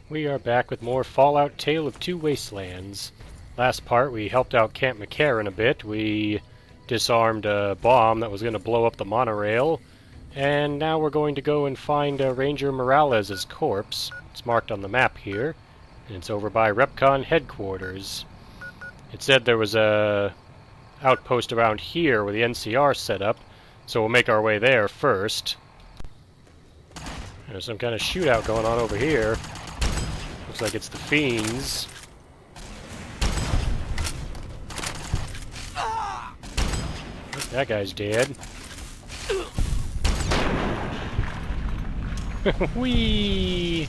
We are back with more Fallout Tale of Two Wastelands. Last part, we helped out Camp McCarran a bit. We disarmed a bomb that was going to blow up the monorail. And now we're going to go and find Ranger Morales' corpse. It's marked on the map here. And it's over by Repconn Headquarters. It said there was a outpost around here where the NCR set up, so we'll make our way there first. There's some kind of shootout going on over here. Looks like it's the fiends. That guy's dead. Whee!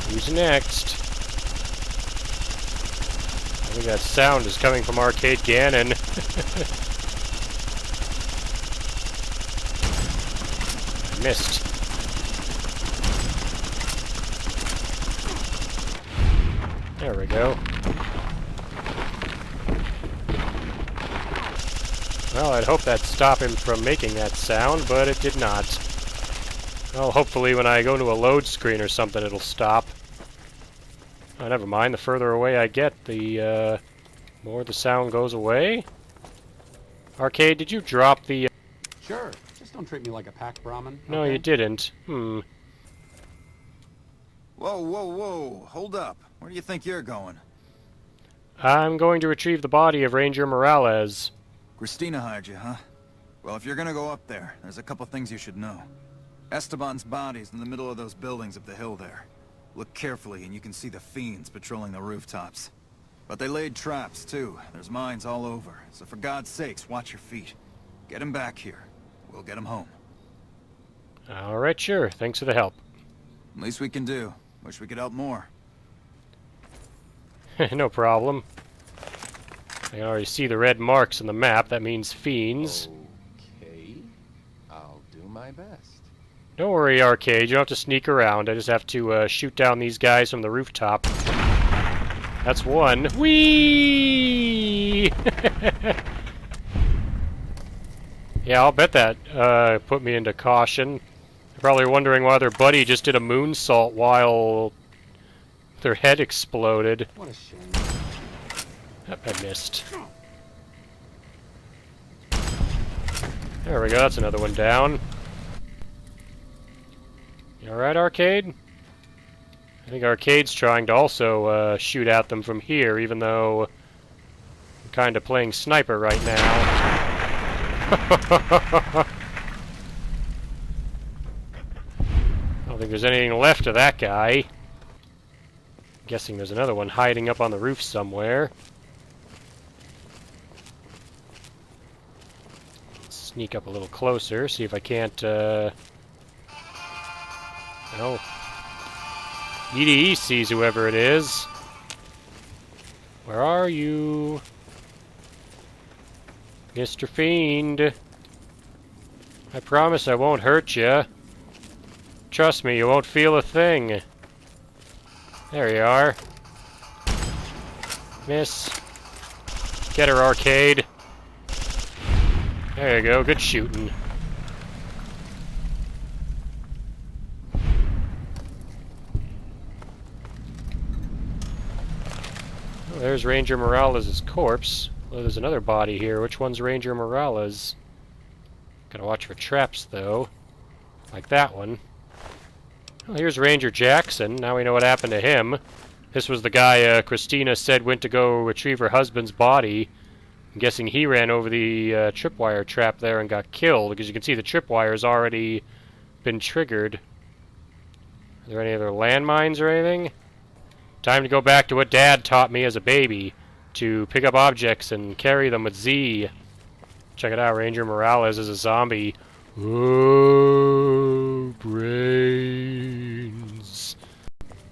Who's next? I think that sound is coming from Arcade Gannon. I missed. There we go. Well, I'd hope that'd stop him from making that sound, but it did not. Well, hopefully when I go to a load screen or something, it'll stop. Oh, never mind. The further away I get, the more the sound goes away. Arcade, did you drop the... Sure. Just don't treat me like a pack Brahmin. No, okay? you didn't. Whoa, whoa, whoa. Hold up. Where do you think you're going? I'm going to retrieve the body of Ranger Morales. Christina hired you, huh? Well, if you're gonna go up there, there's a couple things you should know. Esteban's body's in the middle of those buildings up the hill there. Look carefully and you can see the fiends patrolling the rooftops. But they laid traps, too. There's mines all over. So for God's sakes, watch your feet. Get him back here. We'll get him home. Alright, sure. Thanks for the help. Least we can do. Wish we could help more. No problem. I can already see the red marks on the map. That means fiends. Okay, I'll do my best. Don't worry, Arcade. You don't have to sneak around. I just have to shoot down these guys from the rooftop. That's one. Whee! Yeah, I'll bet that put me into caution. They're probably wondering why their buddy just did a moonsault while their head exploded. What a shame. I missed. There we go, that's another one down. You alright, Arcade? I think Arcade's trying to also shoot at them from here, even though I'm kind of playing sniper right now. I don't think there's anything left of that guy. Guessing there's another one hiding up on the roof somewhere. Sneak up a little closer, see if I can't, well, EDE sees whoever it is. Where are you? Mr. Fiend. I promise I won't hurt you. Trust me, you won't feel a thing. There you are. Miss. Get her, Arcade. There you go, good shooting. Oh, there's Ranger Morales' corpse. Well, there's another body here. Which one's Ranger Morales? Gotta watch for traps, though. Like that one. Well, here's Ranger Jackson. Now we know what happened to him. This was the guy Christina said went to go retrieve her husband's body. I'm guessing he ran over the tripwire trap there and got killed, because you can see the tripwire's already been triggered. Are there any other landmines or anything? Time to go back to what Dad taught me as a baby, to pick up objects and carry them with Z. Check it out, Ranger Morales is a zombie. Oh, brains.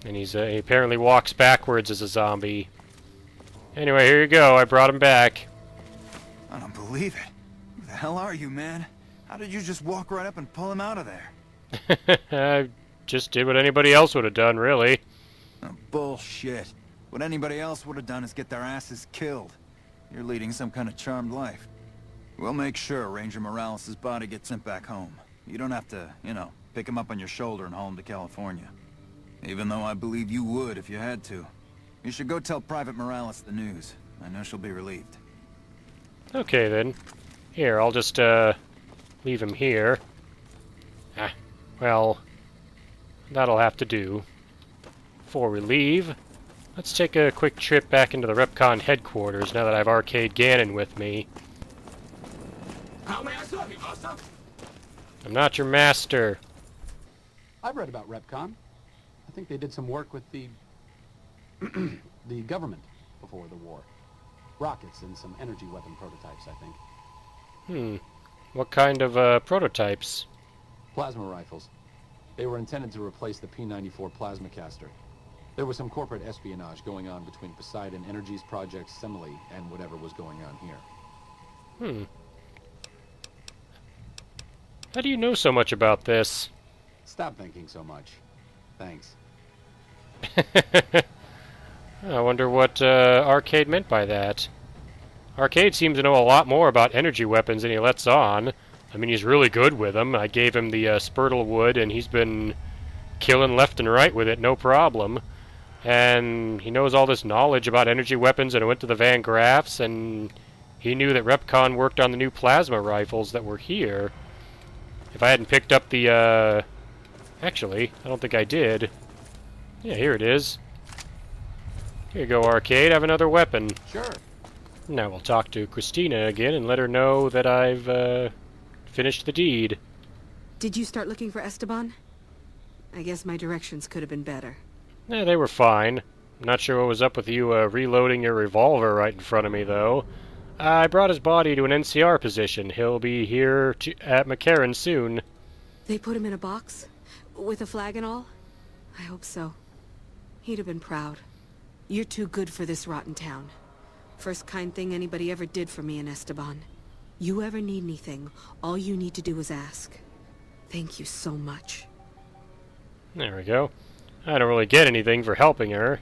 And he apparently walks backwards as a zombie. Anyway, here you go. I brought him back. I don't believe it. Who the hell are you, man? How did you just walk right up and pull him out of there? I just did what anybody else would have done, really. Oh, bullshit. What anybody else would have done is get their asses killed. You're leading some kind of charmed life. We'll make sure Ranger Morales' body gets sent back home. You don't have to, pick him up on your shoulder and haul him to California. Even though I believe you would if you had to. You should go tell Private Morales the news. I know she'll be relieved. Okay, then. Here, I'll just, leave him here. Well, that'll have to do. Before we leave, let's take a quick trip back into the Repconn Headquarters now that I have Arcade Gannon with me. How may I serve you, master? I'm not your master. I've read about Repconn. I think they did some work with the the government before the war. Rockets and some energy weapon prototypes, I think. What kind of, prototypes? Plasma rifles. They were intended to replace the P-94 plasma caster. There was some corporate espionage going on between Poseidon Energy's Project Semele and whatever was going on here. How do you know so much about this? Stop thinking so much. Thanks. I wonder what Arcade meant by that. Arcade seems to know a lot more about energy weapons than he lets on. I mean, he's really good with them. I gave him the Spurtle wood, and he's been killing left and right with it, no problem. And he knows all this knowledge about energy weapons, and I went to the Van Graffs, and he knew that Repconn worked on the new plasma rifles that were here. If I hadn't picked up the, Actually, I don't think I did. Yeah, here it is. Here you go, Arcade. Have another weapon. Sure. Now we'll talk to Christina again and let her know that I've, finished the deed. Did you start looking for Esteban? I guess my directions could have been better. They were fine. Not sure what was up with you, reloading your revolver right in front of me, though. I brought his body to an NCR position. He'll be here at McCarran soon. They put him in a box? With a flag and all? I hope so. He'd have been proud. You're too good for this rotten town. First kind thing anybody ever did for me in Esteban. You ever need anything, all you need to do is ask. Thank you so much. There we go. I don't really get anything for helping her.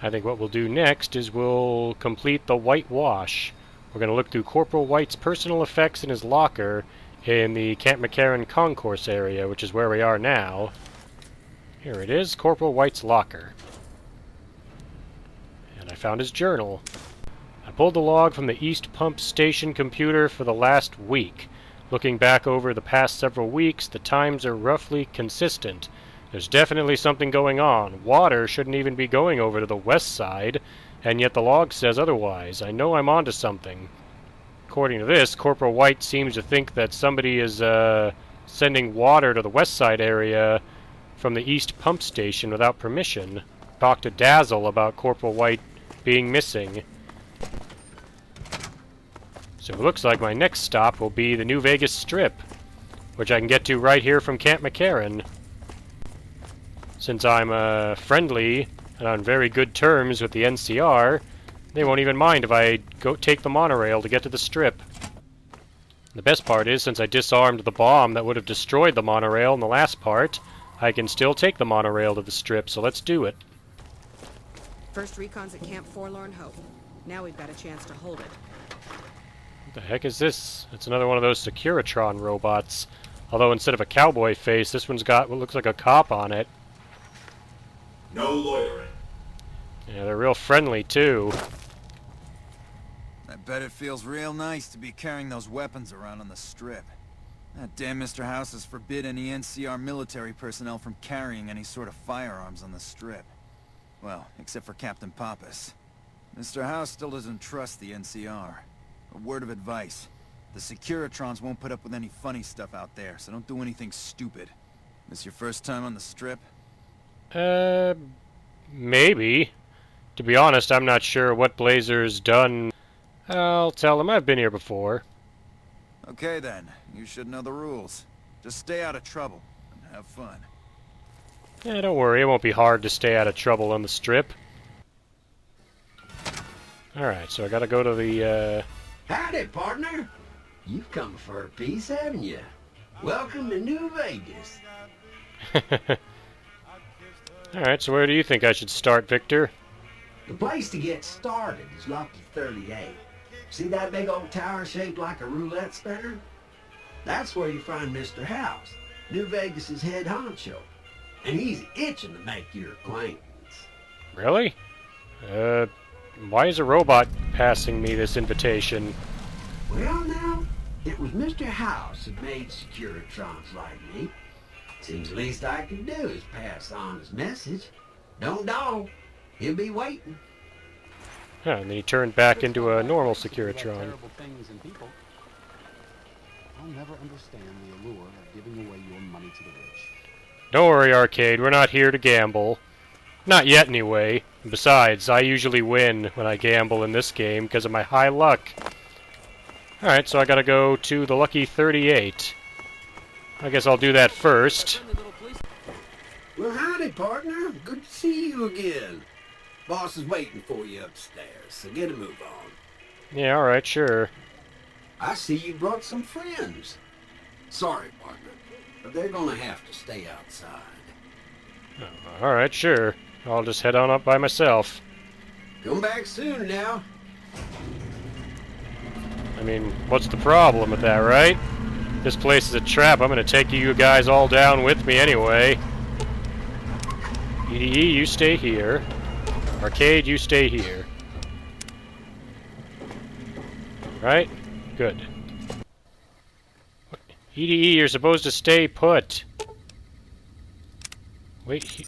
I think what we'll do next is we'll complete the whitewash. We're going to look through Corporal White's personal effects in his locker in the Camp McCarran concourse area, which is where we are now. Here it is, Corporal White's locker. And I found his journal. I pulled the log from the East Pump Station computer for the last week. Looking back over the past several weeks, the times are roughly consistent. There's definitely something going on. Water shouldn't even be going over to the west side, and yet the log says otherwise. I know I'm onto something. According to this, Corporal White seems to think that somebody is sending water to the west side area from the East Pump Station without permission. Talked to Dazzle about Corporal White being missing. So it looks like my next stop will be the New Vegas Strip, which I can get to right here from Camp McCarran. Since I'm friendly and on very good terms with the NCR, they won't even mind if I go take the monorail to get to the Strip. The best part is, since I disarmed the bomb that would have destroyed the monorail in the last part, I can still take the monorail to the Strip, so let's do it. First recon's at Camp Forlorn Hope. Now we've got a chance to hold it. What the heck is this? It's another one of those Securitron robots. Although instead of a cowboy face, this one's got what looks like a cop on it. No loitering. Yeah, they're real friendly, too. I bet it feels real nice to be carrying those weapons around on the Strip. That damn Mr. House has forbid any NCR military personnel from carrying any sort of firearms on the Strip. Well, except for Captain Pappas. Mr. House still doesn't trust the NCR. A word of advice. The Securitrons won't put up with any funny stuff out there, so don't do anything stupid. This your first time on the Strip? Maybe. To be honest, I'm not sure what Blazer's done. I'll tell him I've been here before. Okay then, you should know the rules. Just stay out of trouble, and have fun. Yeah, don't worry, it won't be hard to stay out of trouble on the Strip. Alright, so I gotta go to the, Howdy, partner. You've come for a piece, haven't you? Welcome to New Vegas. Alright, so where do you think I should start, Victor? The place to get started is Lucky 38. See that big old tower shaped like a roulette spinner? That's where you find Mr. House, New Vegas's head honcho. And he's itching to make your acquaintance. Really? Why is a robot passing me this invitation? Well, now, it was Mr. House that made Securitrons like me. Seems the least I can do is pass on his message. Don't know. He'll be waiting. Huh, and then he turned back into a normal Do Securitron. terrible things in people. I'll never understand the allure of giving away your money to the rich. Don't worry, Arcade, we're not here to gamble. Not yet, anyway. And besides, I usually win when I gamble in this game because of my high luck. Alright, so I gotta go to the Lucky 38. I guess I'll do that first. Well, howdy, partner. Good to see you again. Boss is waiting for you upstairs, so get a move on. Yeah, alright, sure. I see you brought some friends. Sorry, partner, but they're gonna have to stay outside. Alright, sure. I'll just head on up by myself. Come back soon now. I mean, what's the problem with that, right? This place is a trap. I'm gonna take you guys all down with me anyway. EDE, you stay here. Arcade, you stay here. Right? Good. EDE, you're supposed to stay put. Wait.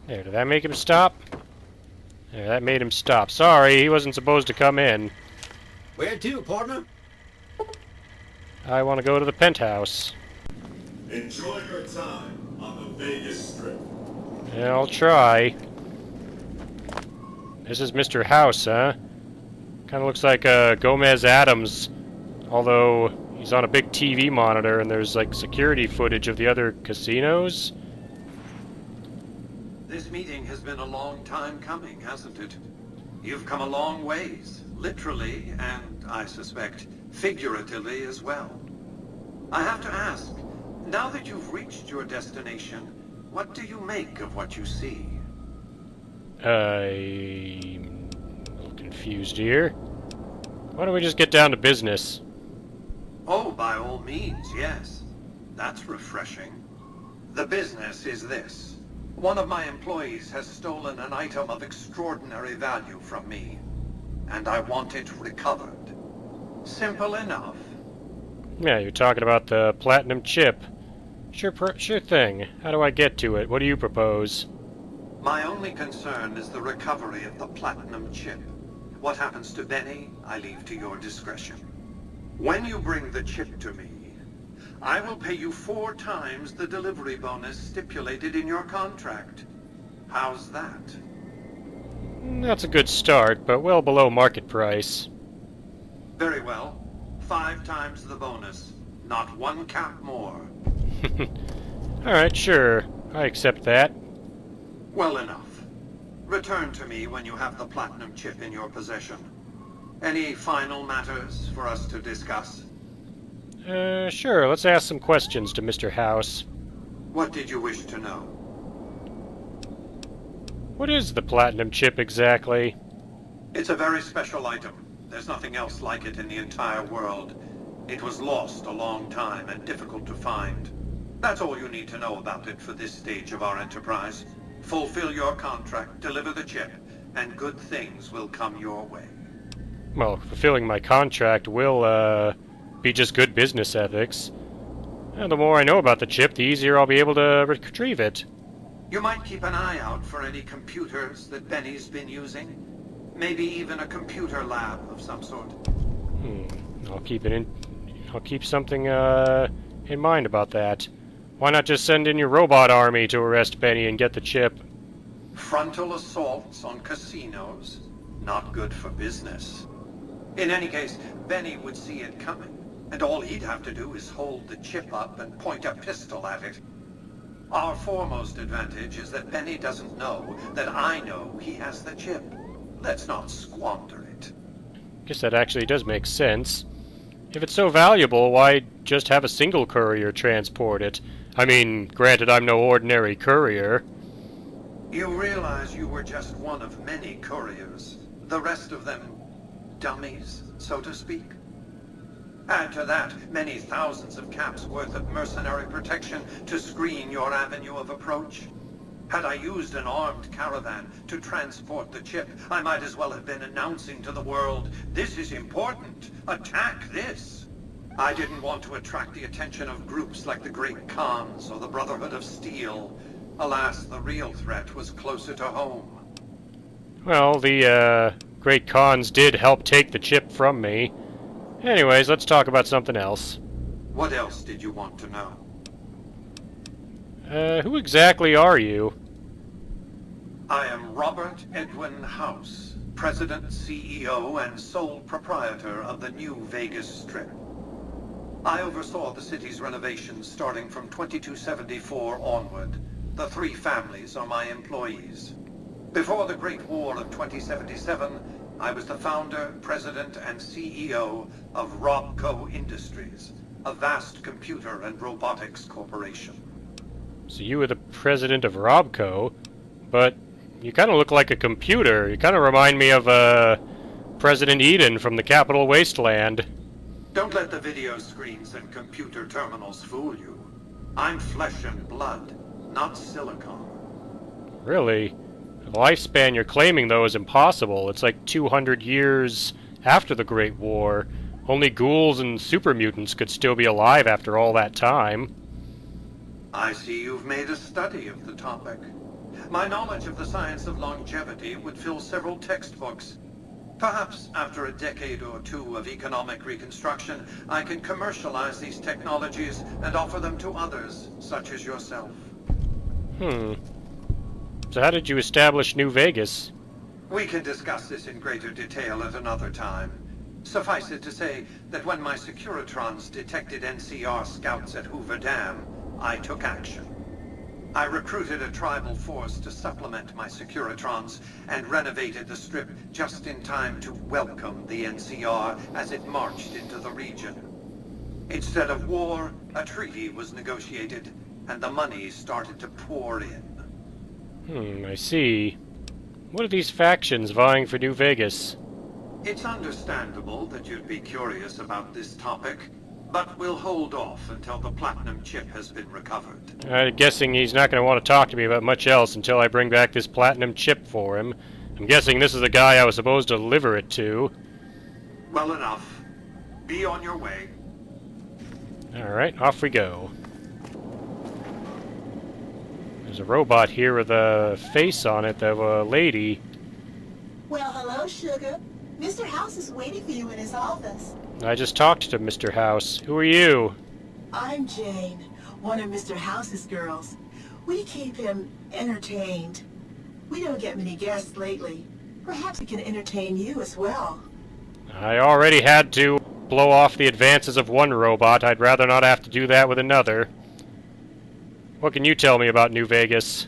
There, did that make him stop? There, that made him stop. Sorry, he wasn't supposed to come in. Where to, partner? I want to go to the penthouse. Enjoy your time on the Vegas Strip. Yeah, I'll try. This is Mr. House, huh? Kind of looks like Gomez Adams, although he's on a big TV monitor and there's like security footage of the other casinos. This meeting has been a long time coming, hasn't it? You've come a long ways, literally, and I suspect figuratively as well. I have to ask, now that you've reached your destination, what do you make of what you see? I'm a little confused here. Why don't we just get down to business? Oh, by all means, yes. That's refreshing. The business is this. One of my employees has stolen an item of extraordinary value from me, and I want it recovered. Simple enough. Yeah, you're talking about the platinum chip. Sure thing. How do I get to it? What do you propose? My only concern is the recovery of the platinum chip. What happens to Benny, I leave to your discretion. When you bring the chip to me, I will pay you 4 times the delivery bonus stipulated in your contract. How's that? That's a good start, but well below market price. Very well. 5 times the bonus. Not 1 cap more. Alright, sure. I accept that. Well enough. Return to me when you have the platinum chip in your possession. Any final matters for us to discuss? Sure. Let's ask some questions to Mr. House. What did you wish to know? What is the platinum chip exactly? It's a very special item. There's nothing else like it in the entire world. It was lost a long time and difficult to find. That's all you need to know about it for this stage of our enterprise. Fulfill your contract, deliver the chip, and good things will come your way. Well, fulfilling my contract will, be just good business ethics. And the more I know about the chip, the easier I'll be able to retrieve it. You might keep an eye out for any computers that Benny's been using. Maybe even a computer lab of some sort. I'll keep something, in mind about that. Why not just send in your robot army to arrest Benny and get the chip? Frontal assaults on casinos? Not good for business. In any case, Benny would see it coming, and all he'd have to do is hold the chip up and point a pistol at it. Our foremost advantage is that Benny doesn't know that I know he has the chip. Let's not squander it. Guess that actually does make sense. If it's so valuable, why just have a single courier transport it? I mean, granted, I'm no ordinary courier. You realize you were just one of many couriers. The rest of them dummies, so to speak. Add to that many thousands of caps worth of mercenary protection to screen your avenue of approach. Had I used an armed caravan to transport the chip, I might as well have been announcing to the world, "This is important. Attack this." I didn't want to attract the attention of groups like the Great Khans or the Brotherhood of Steel. Alas, the real threat was closer to home. Well, the Great Khans did help take the chip from me. Anyways, let's talk about something else. What else did you want to know? Who exactly are you? I am Robert Edwin House, President, CEO, and sole proprietor of the New Vegas Strip. I oversaw the city's renovations starting from 2274 onward. The three families are my employees. Before the Great War of 2077, I was the founder, president, and CEO of Repconn Industries, a vast computer and robotics corporation. So you were the president of Robco, but you kind of look like a computer. You kind of remind me of President Eden from the Capital Wasteland. Don't let the video screens and computer terminals fool you. I'm flesh and blood, not silicon. Really? The lifespan you're claiming, though, is impossible. It's like 200 years after the Great War. Only ghouls and super mutants could still be alive after all that time. I see you've made a study of the topic. My knowledge of the science of longevity would fill several textbooks. Perhaps after a decade or two of economic reconstruction, I can commercialize these technologies and offer them to others, such as yourself. So how did you establish New Vegas? We can discuss this in greater detail at another time. Suffice it to say that when my Securitrons detected NCR scouts at Hoover Dam, I took action. I recruited a tribal force to supplement my Securitrons and renovated the Strip just in time to welcome the NCR as it marched into the region. Instead of war, a treaty was negotiated, and the money started to pour in. I see. What are these factions vying for New Vegas? It's understandable that you'd be curious about this topic, but we'll hold off until the platinum chip has been recovered. I'm guessing he's not going to want to talk to me about much else until I bring back this platinum chip for him. I'm guessing this is the guy I was supposed to deliver it to. Well enough. Be on your way. Alright, off we go. There's a robot here with a face on it of a lady. Well, hello, Sugar. Mr. House is waiting for you in his office. I just talked to Mr. House. Who are you? I'm Jane, one of Mr. House's girls. We keep him entertained. We don't get many guests lately. Perhaps we can entertain you as well. I already had to blow off the advances of one robot. I'd rather not have to do that with another. What can you tell me about New Vegas?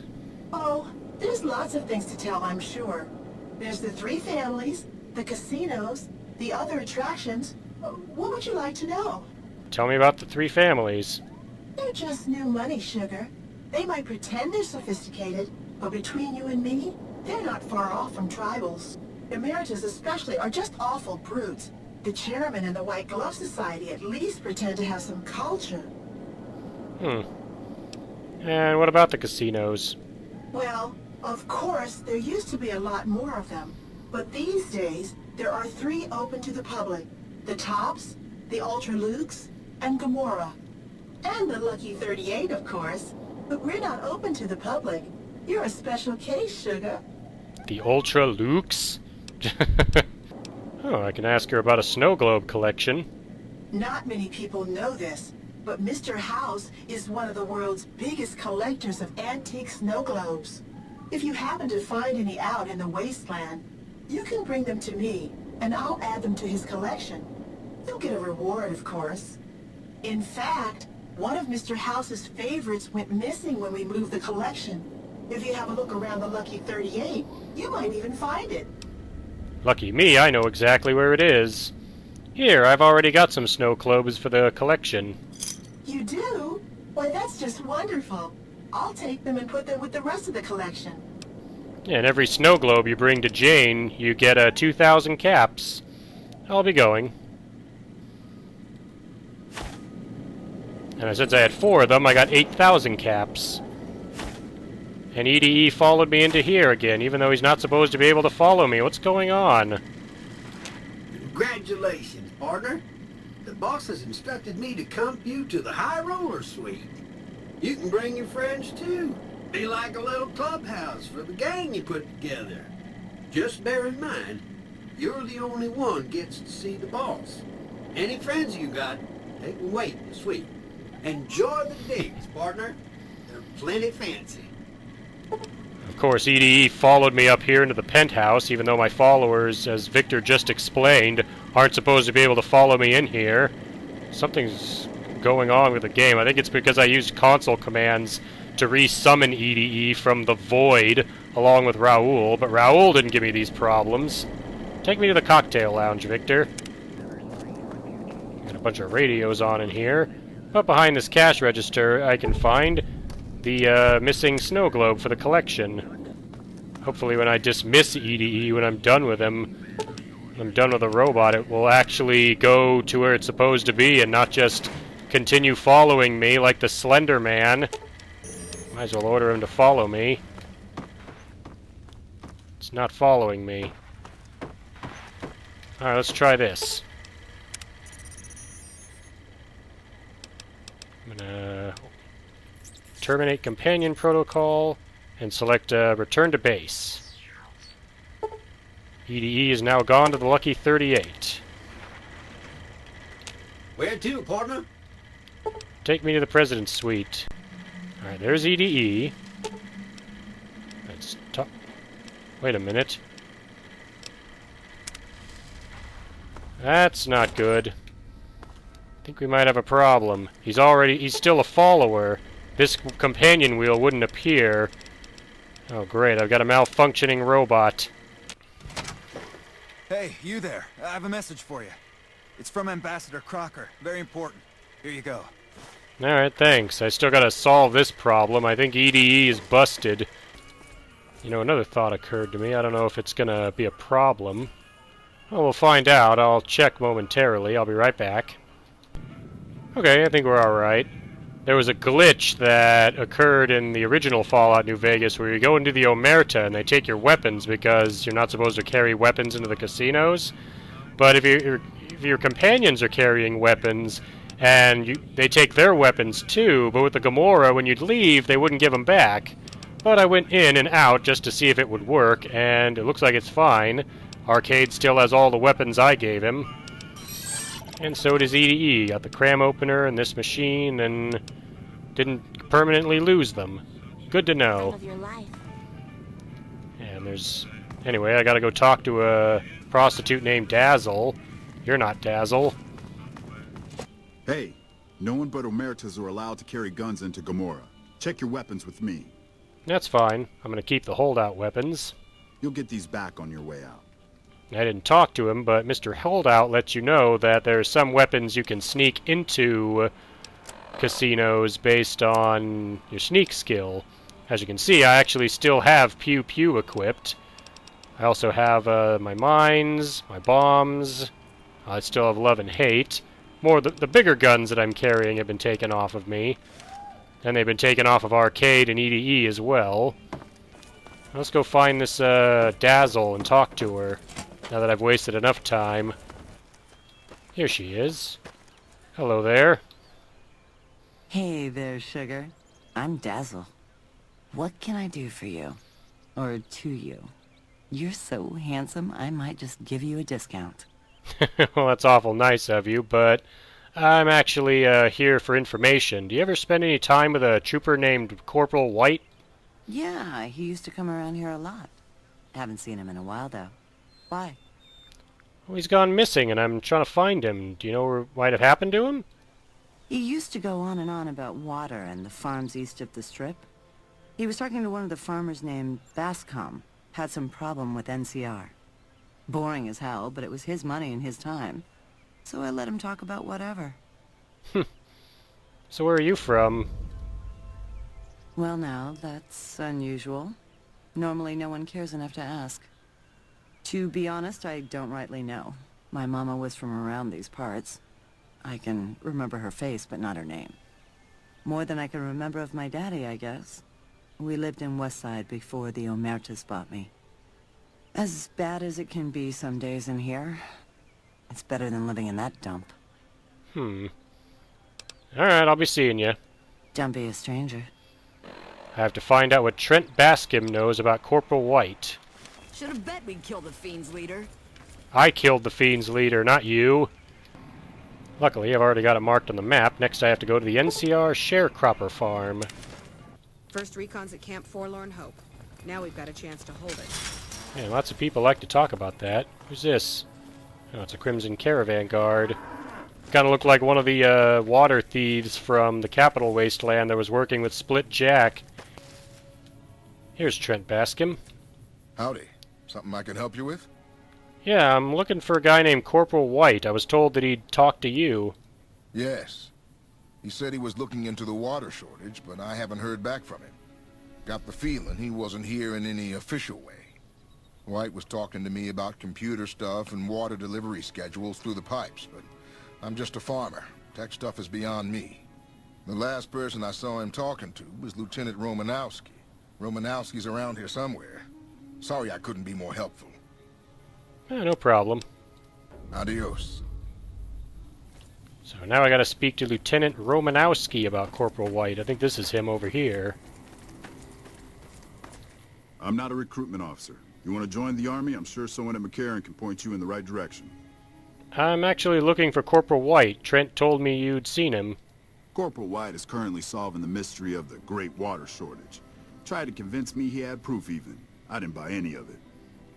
Oh, there's lots of things to tell, I'm sure. There's the three families, the casinos, the other attractions. What would you like to know? Tell me about the three families. They're just new money, Sugar. They might pretend they're sophisticated, but between you and me, they're not far off from tribals. Emeritus especially are just awful brutes. The chairman and the White Glove Society at least pretend to have some culture. And what about the casinos? Well, of course, there used to be a lot more of them. But these days, there are three open to the public. The Tops, the Ultra Lukes, and Gamora. And the Lucky 38, of course. But we're not open to the public. You're a special case, Sugar. The Ultra Lukes? Oh, I can ask her about a snow globe collection. Not many people know this, but Mr. House is one of the world's biggest collectors of antique snow globes. If you happen to find any out in the Wasteland, you can bring them to me, and I'll add them to his collection. You'll get a reward, of course. In fact, one of Mr. House's favorites went missing when we moved the collection. If you have a look around the Lucky 38, you might even find it. Lucky me, I know exactly where it is. Here, I've already got some snow globes for the collection. You do? Why, that's just wonderful. I'll take them and put them with the rest of the collection. And every snow globe you bring to Jane, you get 2,000 caps. I'll be going. And since I had 4 of them, I got 8,000 caps. And EDE followed me into here again, even though he's not supposed to be able to follow me. What's going on? Congratulations, partner. The boss has instructed me to comp you to the High Roller Suite. You can bring your friends too. Be like a little clubhouse for the gang you put together. Just bear in mind, you're the only one gets to see the boss. Any friends you got, they can wait in the suite. Enjoy the digs, partner. They're plenty fancy. Of course, EDE followed me up here into the penthouse, even though my followers, as Victor just explained, aren't supposed to be able to follow me in here. Something's going on with the game. I think it's because I used console commands to re-summon EDE from the void, along with Raoul, but Raoul didn't give me these problems. Take me to the cocktail lounge, Victor. Got a bunch of radios on in here. But behind this cash register, I can find the missing snow globe for the collection. Hopefully when I dismiss EDE, when I'm done with him, when I'm done with the robot, it will actually go to where it's supposed to be and not just continue following me like the Slender Man. Might as well order him to follow me. It's not following me. Alright, let's try this. I'm gonna terminate companion protocol and select return to base. EDE is now gone to the Lucky 38. Where to, partner? Take me to the President's Suite. Alright, there's EDE. Let's talk. Wait a minute. That's not good. I think we might have a problem. He's still a follower. This companion wheel wouldn't appear. Oh great, I've got a malfunctioning robot. Hey, you there. I have a message for you. It's from Ambassador Crocker. Very important. Here you go. Alright, thanks. I still gotta solve this problem. I think EDE is busted. You know, another thought occurred to me. I don't know if it's gonna be a problem. Well, we'll find out. I'll check momentarily. I'll be right back. Okay, I think we're alright. There was a glitch that occurred in the original Fallout New Vegas where you go into the Omerta and they take your weapons because you're not supposed to carry weapons into the casinos. But if your companions are carrying weapons and they take their weapons too, but with the Gamora, when you'd leave, they wouldn't give them back. But I went in and out just to see if it would work, and it looks like it's fine. Arcade still has all the weapons I gave him. And so does EDE. Got the cram opener and this machine, and didn't permanently lose them. Good to know. And there's... Anyway, I gotta go talk to a prostitute named Dazzle. You're not Dazzle. Hey, no one but Omertas are allowed to carry guns into Gamora. Check your weapons with me. That's fine. I'm gonna keep the holdout weapons. You'll get these back on your way out. I didn't talk to him, but Mr. Holdout lets you know that there are some weapons you can sneak into casinos based on your sneak skill. As you can see, I actually still have Pew Pew equipped. I also have my mines, my bombs. I still have Love and Hate. The bigger guns that I'm carrying have been taken off of me. And they've been taken off of Arcade and EDE as well. Let's go find this Dazzle and talk to her. Now that I've wasted enough time. Here she is. Hello there. Hey there, sugar. I'm Dazzle. What can I do for you? Or to you? You're so handsome, I might just give you a discount. Well, that's awful nice of you, but I'm actually here for information. Do you ever spend any time with a trooper named Corporal White? Yeah, he used to come around here a lot. Haven't seen him in a while, though. Why? Well, he's gone missing, and I'm trying to find him. Do you know what might have happened to him? He used to go on and on about water and the farms east of the Strip. He was talking to one of the farmers named Bascom. Had some problem with NCR. Boring as hell, but it was his money and his time. So I let him talk about whatever. So where are you from? Well now, that's unusual. Normally no one cares enough to ask. To be honest, I don't rightly know. My mama was from around these parts. I can remember her face, but not her name. More than I can remember of my daddy, I guess. We lived in Westside before the Omertas bought me. As bad as it can be some days in here, it's better than living in that dump. Alright, I'll be seeing you. Don't be a stranger. I have to find out what Trent Bascom knows about Corporal White. Should have bet we'd kill the Fiend's leader. I killed the Fiend's leader, not you. Luckily, I've already got it marked on the map. Next, I have to go to the NCR sharecropper farm. First recon's at Camp Forlorn Hope. Now we've got a chance to hold it. Yeah, lots of people like to talk about that. Who's this? Oh, it's a Crimson Caravan Guard. Kind of looked like one of the water thieves from the Capital Wasteland that was working with Split Jack. Here's Trent Bascom. Howdy. Something I can help you with? Yeah, I'm looking for a guy named Corporal White. I was told that he'd talk to you. Yes. He said he was looking into the water shortage, but I haven't heard back from him. Got the feeling he wasn't here in any official way. White was talking to me about computer stuff and water delivery schedules through the pipes, but I'm just a farmer. Tech stuff is beyond me. The last person I saw him talking to was Lieutenant Romanowski. Romanowski's around here somewhere. Sorry I couldn't be more helpful. No problem. Adios. So now I gotta speak to Lieutenant Romanowski about Corporal White. I think this is him over here. I'm not a recruitment officer. You want to join the Army? I'm sure someone at McCarran can point you in the right direction. I'm actually looking for Corporal White. Trent told me you'd seen him. Corporal White is currently solving the mystery of the Great Water Shortage. Tried to convince me he had proof even. I didn't buy any of it.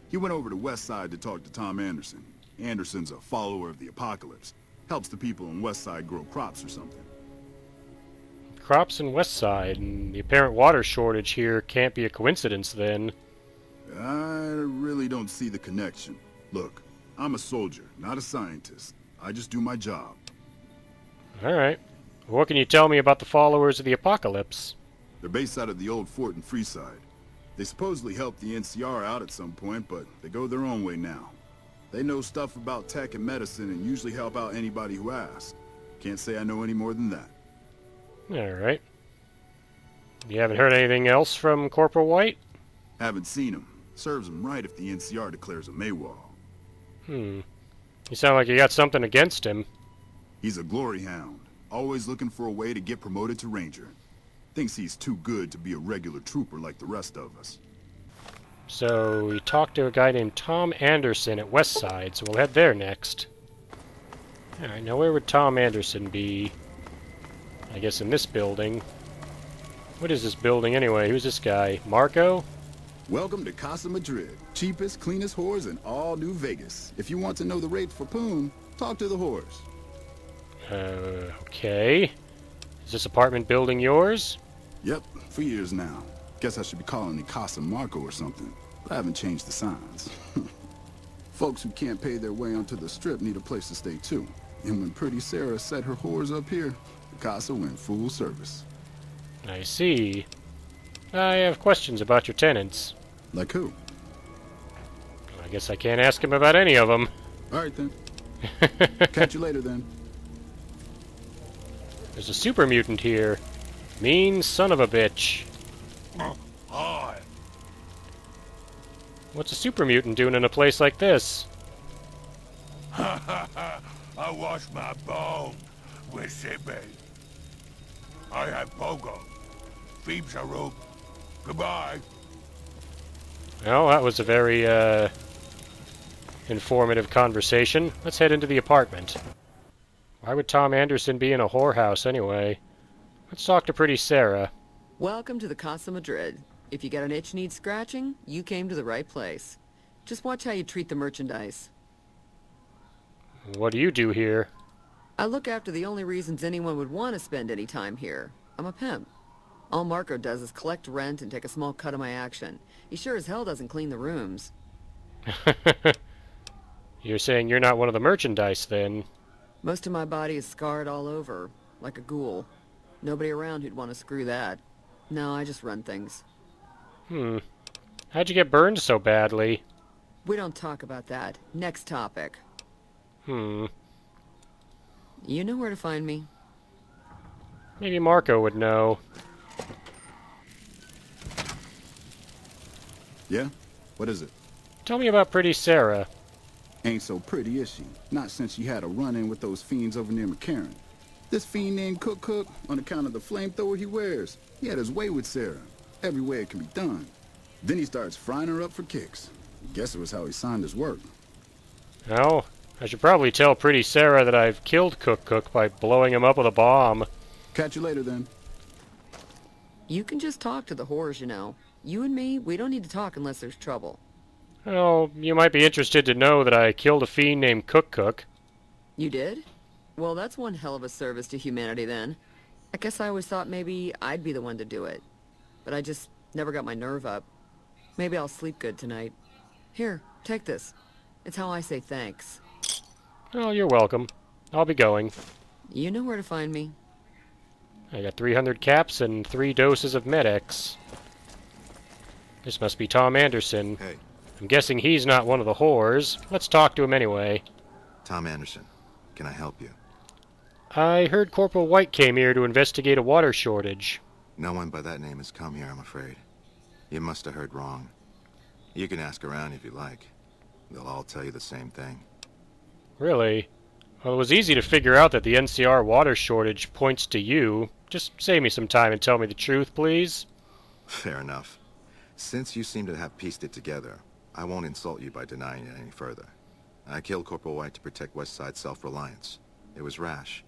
He went over to Westside to talk to Tom Anderson. Anderson's a follower of the apocalypse. Helps the people in Westside grow crops or something. Crops in Westside, and the apparent water shortage here can't be a coincidence then. I really don't see the connection. Look, I'm a soldier, not a scientist. I just do my job. Alright. What can you tell me about the followers of the apocalypse? They're based out of the old fort in Freeside. They supposedly helped the NCR out at some point, but they go their own way now. They know stuff about tech and medicine and usually help out anybody who asks. Can't say I know any more than that. Alright. You haven't heard anything else from Corporal White? Haven't seen him. Serves him right if the NCR declares a Maywall. You sound like you got something against him. He's a glory hound. Always looking for a way to get promoted to Ranger. Thinks he's too good to be a regular trooper like the rest of us. So, we talked to a guy named Tom Anderson at Westside, so we'll head there next. Alright, now where would Tom Anderson be? I guess in this building. What is this building anyway? Who's this guy? Marco? Welcome to Casa Madrid. Cheapest, cleanest whores in all New Vegas. If you want to know the rates for Poon, talk to the whores. Okay. Is this apartment building yours? Yep, for years now. Guess I should be calling it Casa Marco or something. But I haven't changed the signs. Folks who can't pay their way onto the strip need a place to stay too. And when Pretty Sarah set her whores up here, the Casa went full service. I see. I have questions about your tenants. Like who? I guess I can't ask him about any of them. Alright then. Catch you later then. There's a super mutant here. Mean son of a bitch. Hi. What's a super mutant doing in a place like this? I wash my bones with Sippy. I have Pogo. Phoebes are rope. Goodbye. Well, that was a very, informative conversation. Let's head into the apartment. Why would Tom Anderson be in a whorehouse anyway? Let's talk to Pretty Sarah. Welcome to the Casa Madrid. If you got an itch needs scratching, you came to the right place. Just watch how you treat the merchandise. What do you do here? I look after the only reasons anyone would want to spend any time here. I'm a pimp. All Marco does is collect rent and take a small cut of my action. He sure as hell doesn't clean the rooms. You're saying you're not one of the merchandise, then? Most of my body is scarred all over, like a ghoul. Nobody around who'd want to screw that. No, I just run things. How'd you get burned so badly? We don't talk about that. Next topic. Hmm. You know where to find me. Maybe Marco would know. Yeah? What is it? Tell me about Pretty Sarah. Ain't so pretty, is she? Not since she had a run-in with those fiends over near McCarran. This fiend named Cook, on account of the flamethrower he wears, he had his way with Sarah. Every way it can be done. Then he starts frying her up for kicks. Guess it was how he signed his work. Well, I should probably tell Pretty Sarah that I've killed Cook by blowing him up with a bomb. Catch you later, then. You can just talk to the whores, you know. You and me, we don't need to talk unless there's trouble. Well, you might be interested to know that I killed a fiend named Cook. You did? Well, that's one hell of a service to humanity, then. I guess I always thought maybe I'd be the one to do it. But I just never got my nerve up. Maybe I'll sleep good tonight. Here, take this. It's how I say thanks. Oh, you're welcome. I'll be going. You know where to find me. I got 300 caps and 3 doses of Med-X. This must be Tom Anderson. Hey. I'm guessing he's not one of the whores. Let's talk to him anyway. Tom Anderson. Can I help you? I heard Corporal White came here to investigate a water shortage. No one by that name has come here, I'm afraid. You must have heard wrong. You can ask around if you like. They'll all tell you the same thing. Really? Well, it was easy to figure out that the NCR water shortage points to you. Just save me some time and tell me the truth, please. Fair enough. Since you seem to have pieced it together, I won't insult you by denying it any further. I killed Corporal White to protect Westside's self-reliance. It was rash,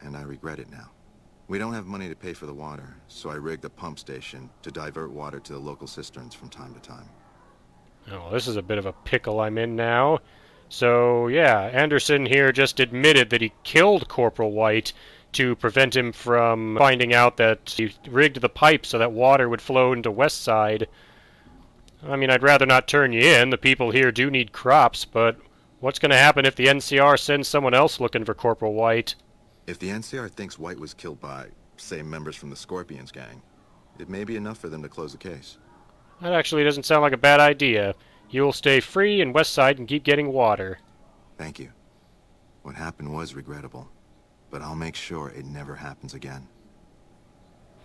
and I regret it now. We don't have money to pay for the water, so I rigged a pump station to divert water to the local cisterns from time to time. Oh, this is a bit of a pickle I'm in now. So, yeah, Anderson here just admitted that he killed Corporal White to prevent him from finding out that he rigged the pipe so that water would flow into Westside. I mean, I'd rather not turn you in. The people here do need crops, but what's going to happen if the NCR sends someone else looking for Corporal White? If the NCR thinks White was killed by, say, members from the Scorpions gang, it may be enough for them to close the case. That actually doesn't sound like a bad idea. You'll stay free, and Westside can keep getting water. Thank you. What happened was regrettable, but I'll make sure it never happens again.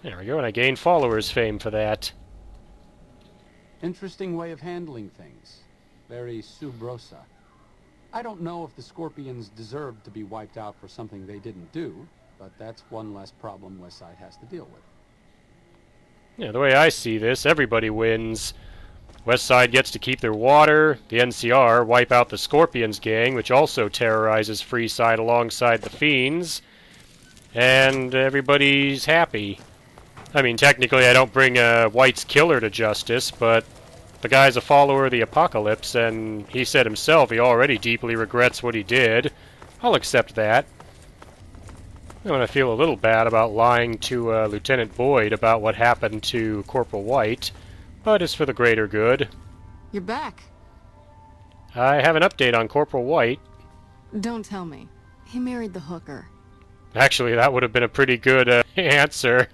There we go, and I gained followers fame for that. Interesting way of handling things. Very sub rosa. I don't know if the Scorpions deserved to be wiped out for something they didn't do, but that's one less problem Westside has to deal with. Yeah, the way I see this, everybody wins. Westside gets to keep their water, the NCR wipe out the Scorpions gang, which also terrorizes Freeside alongside the Fiends, and everybody's happy. I mean, technically I don't bring White's killer to justice, but the guy's a follower of the Apocalypse, and he said himself he already deeply regrets what he did. I'll accept that. I feel a little bad about lying to Lieutenant Boyd about what happened to Corporal White, but it's for the greater good. You're back. I have an update on Corporal White. Don't tell me. He married the hooker. Actually, that would have been a pretty good answer.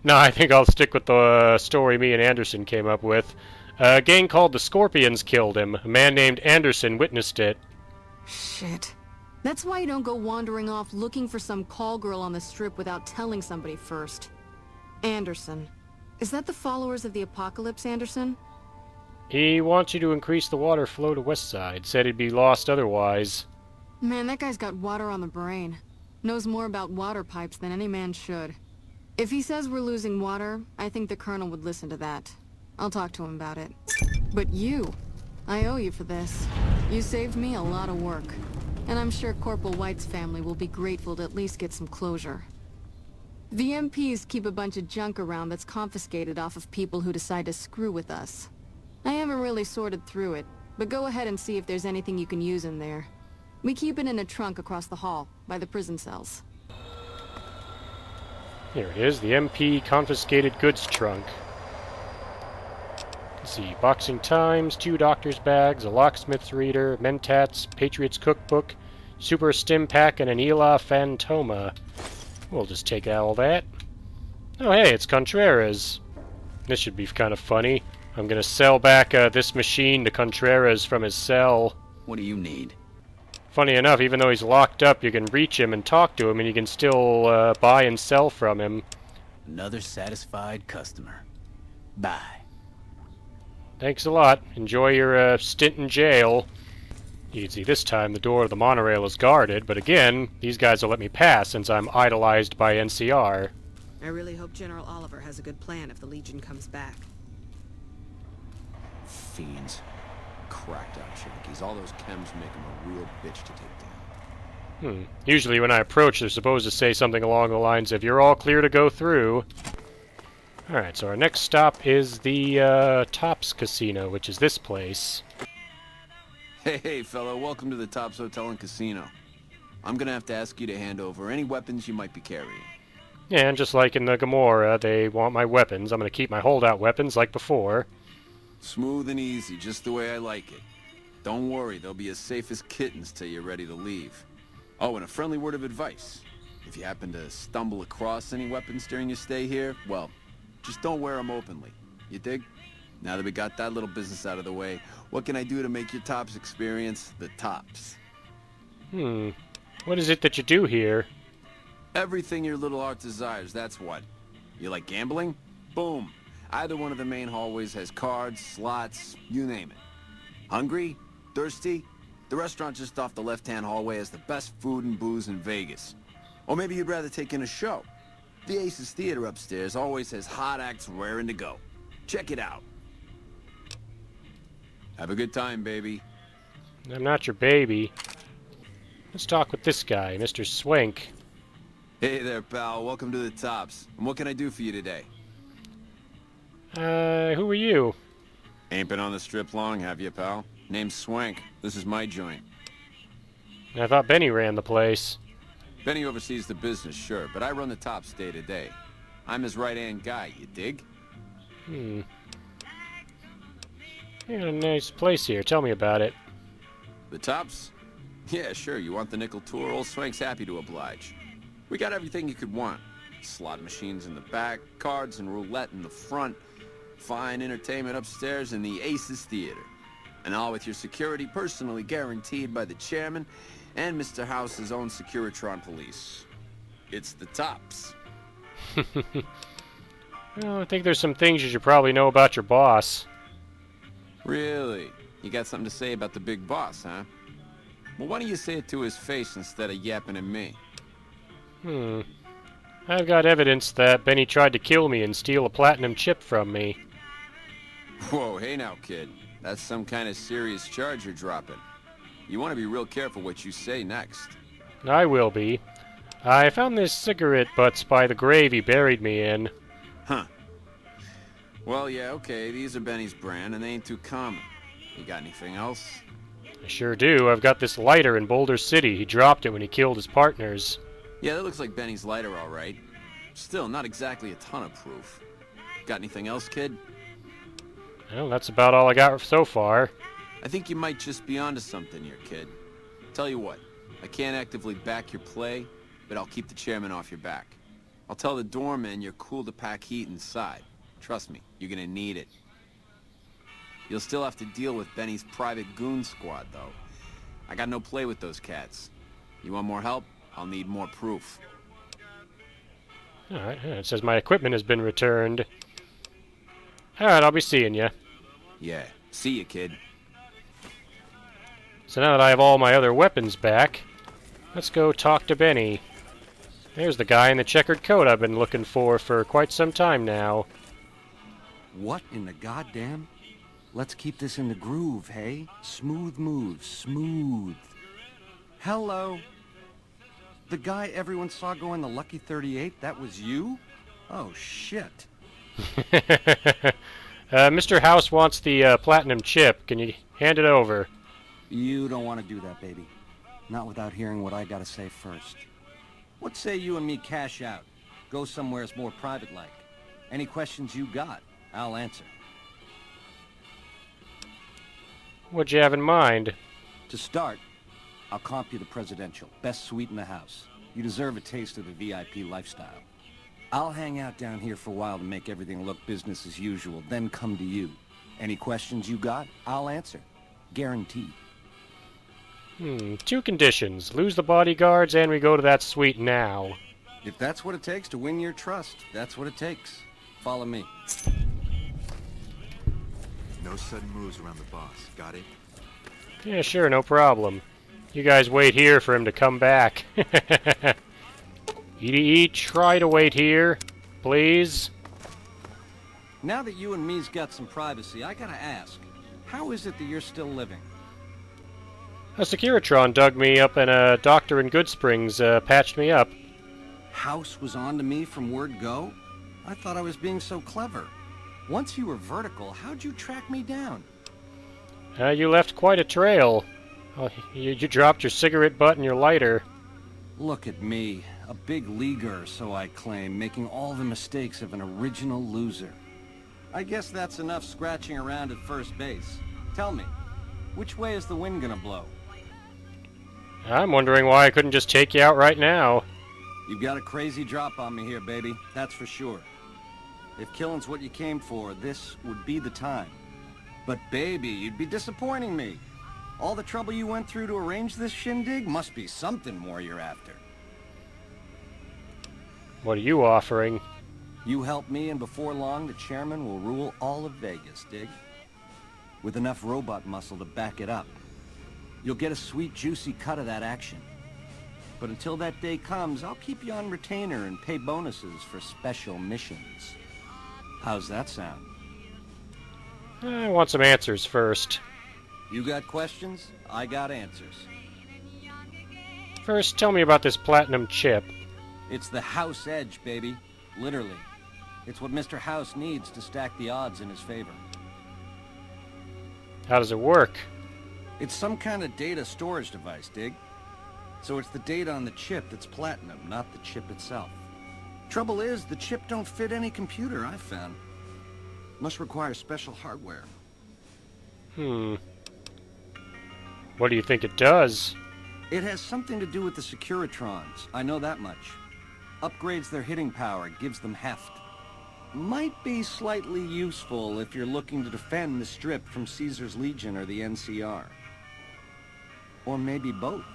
No, I think I'll stick with the story me and Anderson came up with. A gang called the Scorpions killed him. A man named Anderson witnessed it. Shit. That's why you don't go wandering off looking for some call girl on the strip without telling somebody first. Anderson. Is that the followers of the Apocalypse, Anderson? He wants you to increase the water flow to Westside. Said he'd be lost otherwise. Man, that guy's got water on the brain. Knows more about water pipes than any man should. If he says we're losing water, I think the Colonel would listen to that. I'll talk to him about it. But you, I owe you for this. You saved me a lot of work. And I'm sure Corporal White's family will be grateful to at least get some closure. The MPs keep a bunch of junk around that's confiscated off of people who decide to screw with us. I haven't really sorted through it, but go ahead and see if there's anything you can use in there. We keep it in a trunk across the hall, by the prison cells. Here it is, the MP confiscated goods trunk. Let's see, boxing times, 2 doctor's bags, a locksmith's reader, Mentats, Patriot's cookbook, Super Stim Pack, and an Ela Phantoma. We'll just take all that. Oh hey, it's Contreras. This should be kind of funny. I'm gonna sell back this machine to Contreras from his cell. What do you need? funny enough, even though he's locked up, you can reach him and talk to him, and you can still buy and sell from him. Another satisfied customer. Bye. Thanks a lot. Enjoy your stint in jail. You can see this time the door of the monorail is guarded, but again, these guys will let me pass since I'm idolized by NCR. I really hope General Oliver has a good plan if the Legion comes back. Fiends. Cracked out Yankees. All those chems make him a real bitch to take down. Usually when I approach, they're supposed to say something along the lines of, "You're all clear to go through." Alright, so our next stop is the Tops Casino, which is this place. Hey, fellow, welcome to the Tops Hotel and Casino. I'm gonna have to ask you to hand over any weapons you might be carrying. Yeah, and just like in the Gomorrah, they want my weapons. I'm gonna keep my holdout weapons like before. Smooth and easy, just the way I like it. Don't worry, they'll be as safe as kittens till you're ready to leave. Oh, and a friendly word of advice. If you happen to stumble across any weapons during your stay here, well, just don't wear them openly. You dig? Now that we got that little business out of the way, what can I do to make your Tops experience the tops? What is it that you do here? Everything your little heart desires, that's what. You like gambling? Boom. Either one of the main hallways has cards, slots, you name it. Hungry? Thirsty? The restaurant just off the left-hand hallway has the best food and booze in Vegas. Or maybe you'd rather take in a show. The Aces Theater upstairs always has hot acts raring to go. Check it out. Have a good time, baby. I'm not your baby. Let's talk with this guy, Mr. Swank. Hey there, pal. Welcome to the Tops. And what can I do for you today? Who are you? Ain't been on the strip long, have you, pal? Name's Swank. This is my joint. I thought Benny ran the place. Benny oversees the business, sure, but I run the Tops day to day. I'm his right-hand guy, you dig? You got a nice place here. Tell me about it. The Tops? Yeah, sure. You want the nickel tour? Old Swank's happy to oblige. We got everything you could want. Slot machines in the back, cards and roulette in the front, fine entertainment upstairs in the Aces Theater. And all with your security personally guaranteed by the chairman and Mr. House's own Securitron police. It's the Tops. Well, I think there's some things you should probably know about your boss. Really? You got something to say about the big boss, huh? Well, why don't you say it to his face instead of yapping at me? I've got evidence that Benny tried to kill me and steal a platinum chip from me. Whoa, hey now, kid. That's some kind of serious charge you're dropping. You want to be real careful what you say next. I will be. I found this cigarette butts by the grave he buried me in. Huh. Well, yeah, okay, these are Benny's brand, and they ain't too common. You got anything else? I sure do. I've got this lighter in Boulder City. He dropped it when he killed his partners. Yeah, that looks like Benny's lighter, all right. Still, not exactly a ton of proof. Got anything else, kid? Well, that's about all I got so far. I think you might just be onto something here, kid. Tell you what, I can't actively back your play, but I'll keep the chairman off your back. I'll tell the doorman you're cool to pack heat inside. Trust me, you're gonna need it. You'll still have to deal with Benny's private goon squad, though. I got no play with those cats. You want more help? I'll need more proof. Alright, it says my equipment has been returned. Alright, I'll be seeing you. Yeah, see you, kid. So now that I have all my other weapons back, let's go talk to Benny. There's the guy in the checkered coat I've been looking for quite some time now. What in the goddamn? Let's keep this in the groove, hey? Smooth moves, smooth. Hello? The guy everyone saw going the Lucky 38, that was you? Oh, shit. Mr. House wants the platinum chip. Can you hand it over? You don't want to do that, baby. Not without hearing what I gotta say first. What say you and me cash out? Go somewheres more private-like. Any questions you got, I'll answer. What'd you have in mind? To start, I'll comp you the presidential. Best suite in the house. You deserve a taste of the VIP lifestyle. I'll hang out down here for a while to make everything look business as usual, then come to you. Any questions you got, I'll answer. Guaranteed. Two conditions. Lose the bodyguards and we go to that suite now. If that's what it takes to win your trust, that's what it takes. Follow me. No sudden moves around the boss. Got it? Yeah, sure, no problem. You guys wait here for him to come back. EDE, try to wait here, please. Now that you and me's got some privacy, I gotta ask, how is it that you're still living? A Securitron dug me up and a doctor in Good Springs patched me up. House was on to me from word go? I thought I was being so clever. Once you were vertical, how'd you track me down? You left quite a trail. Oh, you dropped your cigarette butt and your lighter. Look at me, a big leaguer, so I claim, making all the mistakes of an original loser. I guess that's enough scratching around at first base. Tell me, which way is the wind gonna blow? I'm wondering why I couldn't just take you out right now. You've got a crazy drop on me here, baby, that's for sure. If killing's what you came for, this would be the time. But baby, you'd be disappointing me. All the trouble you went through to arrange this shindig must be something more you're after. What are you offering? You help me, and before long, the chairman will rule all of Vegas, dig? With enough robot muscle to back it up. You'll get a sweet, juicy cut of that action. But until that day comes, I'll keep you on retainer and pay bonuses for special missions. How's that sound? I want some answers first. You got questions? I got answers. First, tell me about this platinum chip. It's the House Edge, baby. Literally. It's what Mr. House needs to stack the odds in his favor. How does it work? It's some kind of data storage device, dig? So it's the data on the chip that's platinum, not the chip itself. Trouble is, the chip don't fit any computer I've found. Must require special hardware. What do you think it does? It has something to do with the Securitrons, I know that much. Upgrades their hitting power, gives them heft. Might be slightly useful if you're looking to defend the Strip from Caesar's Legion or the NCR. Or maybe both.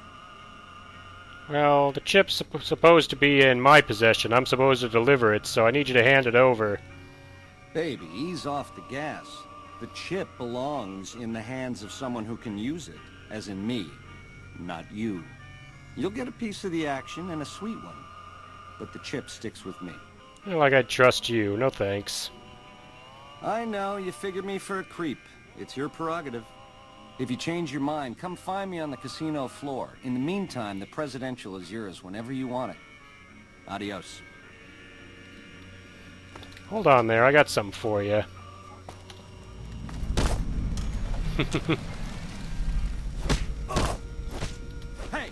Well, the chip's supposed to be in my possession. I'm supposed to deliver it, so I need you to hand it over. Baby, ease off the gas. The chip belongs in the hands of someone who can use it, as in me, not you. You'll get a piece of the action and a sweet one, but the chip sticks with me. Like I'd trust you. No thanks. I know, you figured me for a creep. It's your prerogative. If you change your mind, come find me on the casino floor. In the meantime, the presidential is yours whenever you want it. Adios. Hold on there, I got something for you. Hey!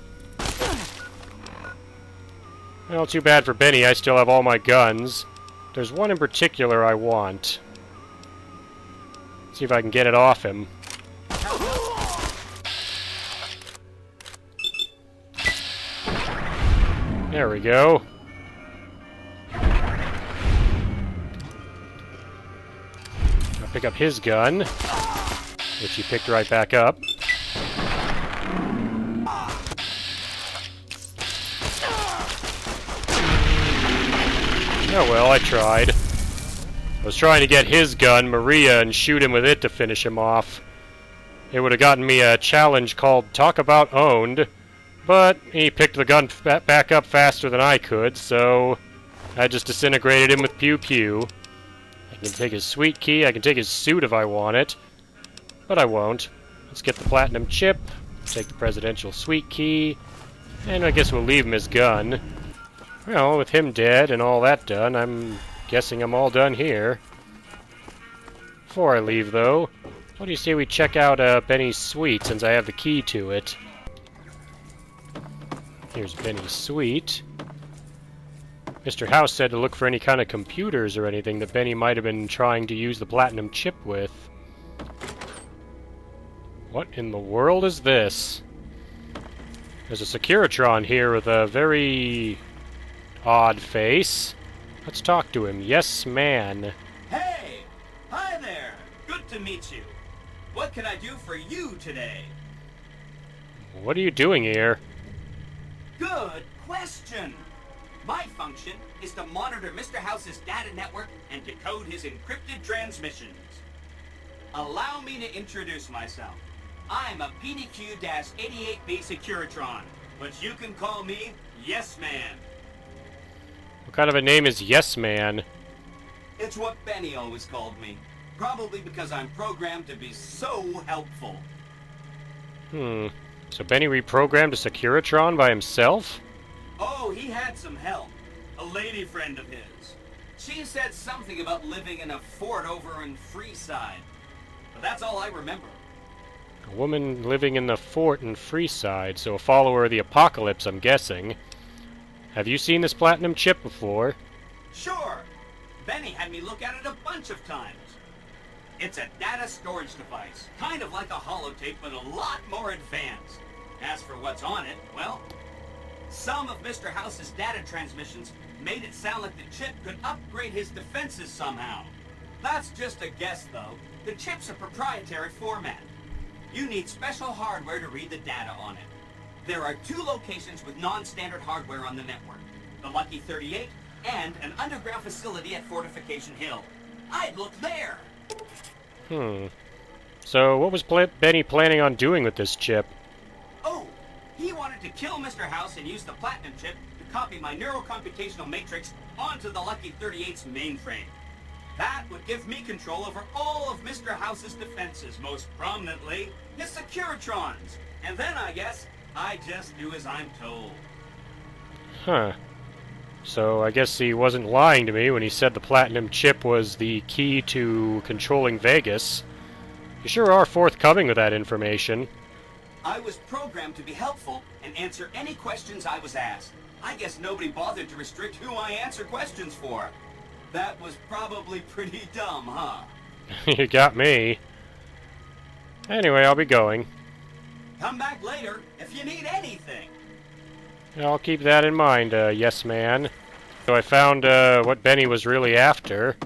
Well, too bad for Benny, I still have all my guns. There's one in particular I want. See if I can get it off him. There we go. I'll pick up his gun, which he picked right back up. Oh well, I tried. I was trying to get his gun, Maria, and shoot him with it to finish him off. It would have gotten me a challenge called Talk About Owned, but he picked the gun back up faster than I could, so I just disintegrated him with pew pew. I can take his sweet key, I can take his suit if I want it, but I won't. Let's get the platinum chip, take the presidential sweet key, and I guess we'll leave him his gun. Well, with him dead and all that done, I'm guessing I'm all done here. Before I leave, though, what do you say we check out Benny's suite, since I have the key to it? Here's Benny's suite. Mr. House said to look for any kind of computers or anything that Benny might have been trying to use the platinum chip with. What in the world is this? There's a Securitron here with a very odd face. Let's talk to him. Yes, man. Hey! Hi there! Good to meet you. What can I do for you today? What are you doing here? Good question. My function is to monitor Mr. House's data network and decode his encrypted transmissions. Allow me to introduce myself. I'm a PDQ-88B Securitron, but you can call me Yes Man. What kind of a name is Yes Man? It's what Benny always called me. Probably because I'm programmed to be so helpful. So Benny reprogrammed a Securitron by himself? Oh, he had some help. A lady friend of his. She said something about living in a fort over in Freeside. But that's all I remember. A woman living in the fort in Freeside, so a follower of the apocalypse, I'm guessing. Have you seen this platinum chip before? Sure. Benny had me look at it a bunch of times. It's a data storage device, kind of like a holotape, but a lot more advanced. As for what's on it, well, some of Mr. House's data transmissions made it sound like the chip could upgrade his defenses somehow. That's just a guess, though. The chip's a proprietary format. You need special hardware to read the data on it. There are 2 locations with non-standard hardware on the network. The Lucky 38 and an underground facility at Fortification Hill. I'd look there! So what was Benny planning on doing with this chip? Oh, he wanted to kill Mr. House and use the platinum chip to copy my neurocomputational matrix onto the Lucky 38's mainframe. That would give me control over all of Mr. House's defenses, most prominently his Securitrons. And then, I guess, I just do as I'm told. Huh. So I guess he wasn't lying to me when he said the platinum chip was the key to controlling Vegas. You sure are forthcoming with that information. I was programmed to be helpful and answer any questions I was asked. I guess nobody bothered to restrict who I answer questions for. That was probably pretty dumb, huh? You got me. Anyway, I'll be going. Come back later if you need anything. I'll keep that in mind, Yes Man. So I found what Benny was really after,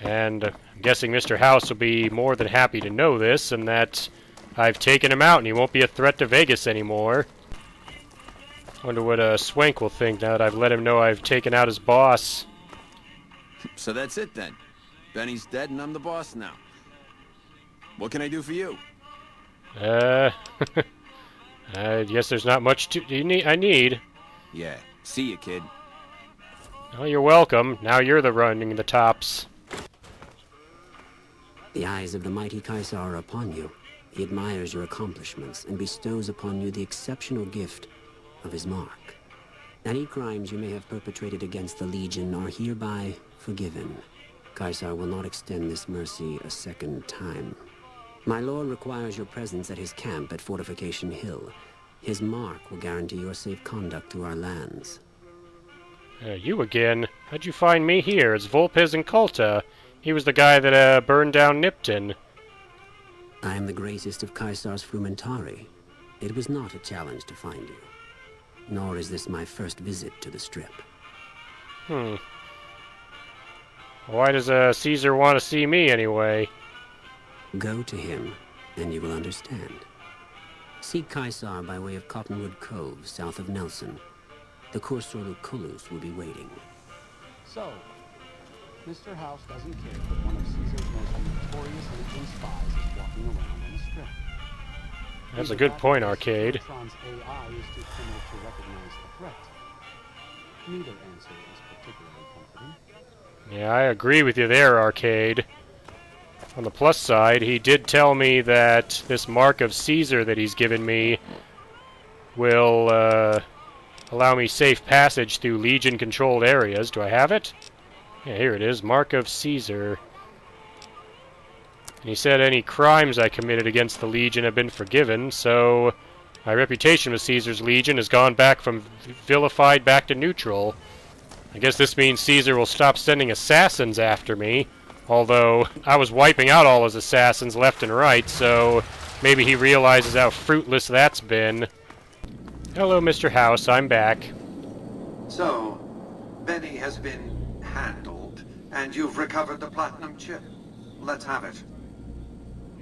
and I'm guessing Mr. House will be more than happy to know this, and that I've taken him out and he won't be a threat to Vegas anymore. Wonder what Swank will think now that I've let him know I've taken out his boss. So that's it then. Benny's dead and I'm the boss now. What can I do for you? I guess there's not much I need. Yeah, see ya, kid. Oh, you're welcome. Now you're the running the tops. The eyes of the mighty Caesar are upon you. He admires your accomplishments and bestows upon you the exceptional gift of his mark. Any crimes you may have perpetrated against the Legion are hereby forgiven. Caesar will not extend this mercy a second time. My lord requires your presence at his camp at Fortification Hill. His mark will guarantee your safe conduct through our lands. You again? How'd you find me here? It's Volpez and Culta. He was the guy that burned down Nipton. I am the greatest of Caesar's Frumentari. It was not a challenge to find you. Nor is this my first visit to the Strip. Why does Caesar want to see me anyway? Go to him, and you will understand. Seek Caesar by way of Cottonwood Cove, south of Nelson. The Cursor Lucullus will be waiting. So, Mr. House doesn't care that one of Caesar's most notorious Legion spies is walking around on the Strip. That's a good point, Arcade. Tron's AI is too primitive to recognize the threat. Neither answer is particularly comforting. Yeah, I agree with you there, Arcade. On the plus side, he did tell me that this mark of Caesar that he's given me will allow me safe passage through Legion-controlled areas. Do I have it? Yeah, here it is. Mark of Caesar. And he said any crimes I committed against the Legion have been forgiven, so my reputation with Caesar's Legion has gone back from vilified back to neutral. I guess this means Caesar will stop sending assassins after me, although I was wiping out all his assassins left and right, so maybe he realizes how fruitless that's been. Hello, Mr. House, I'm back. So, Benny has been handled, and you've recovered the platinum chip. Let's have it.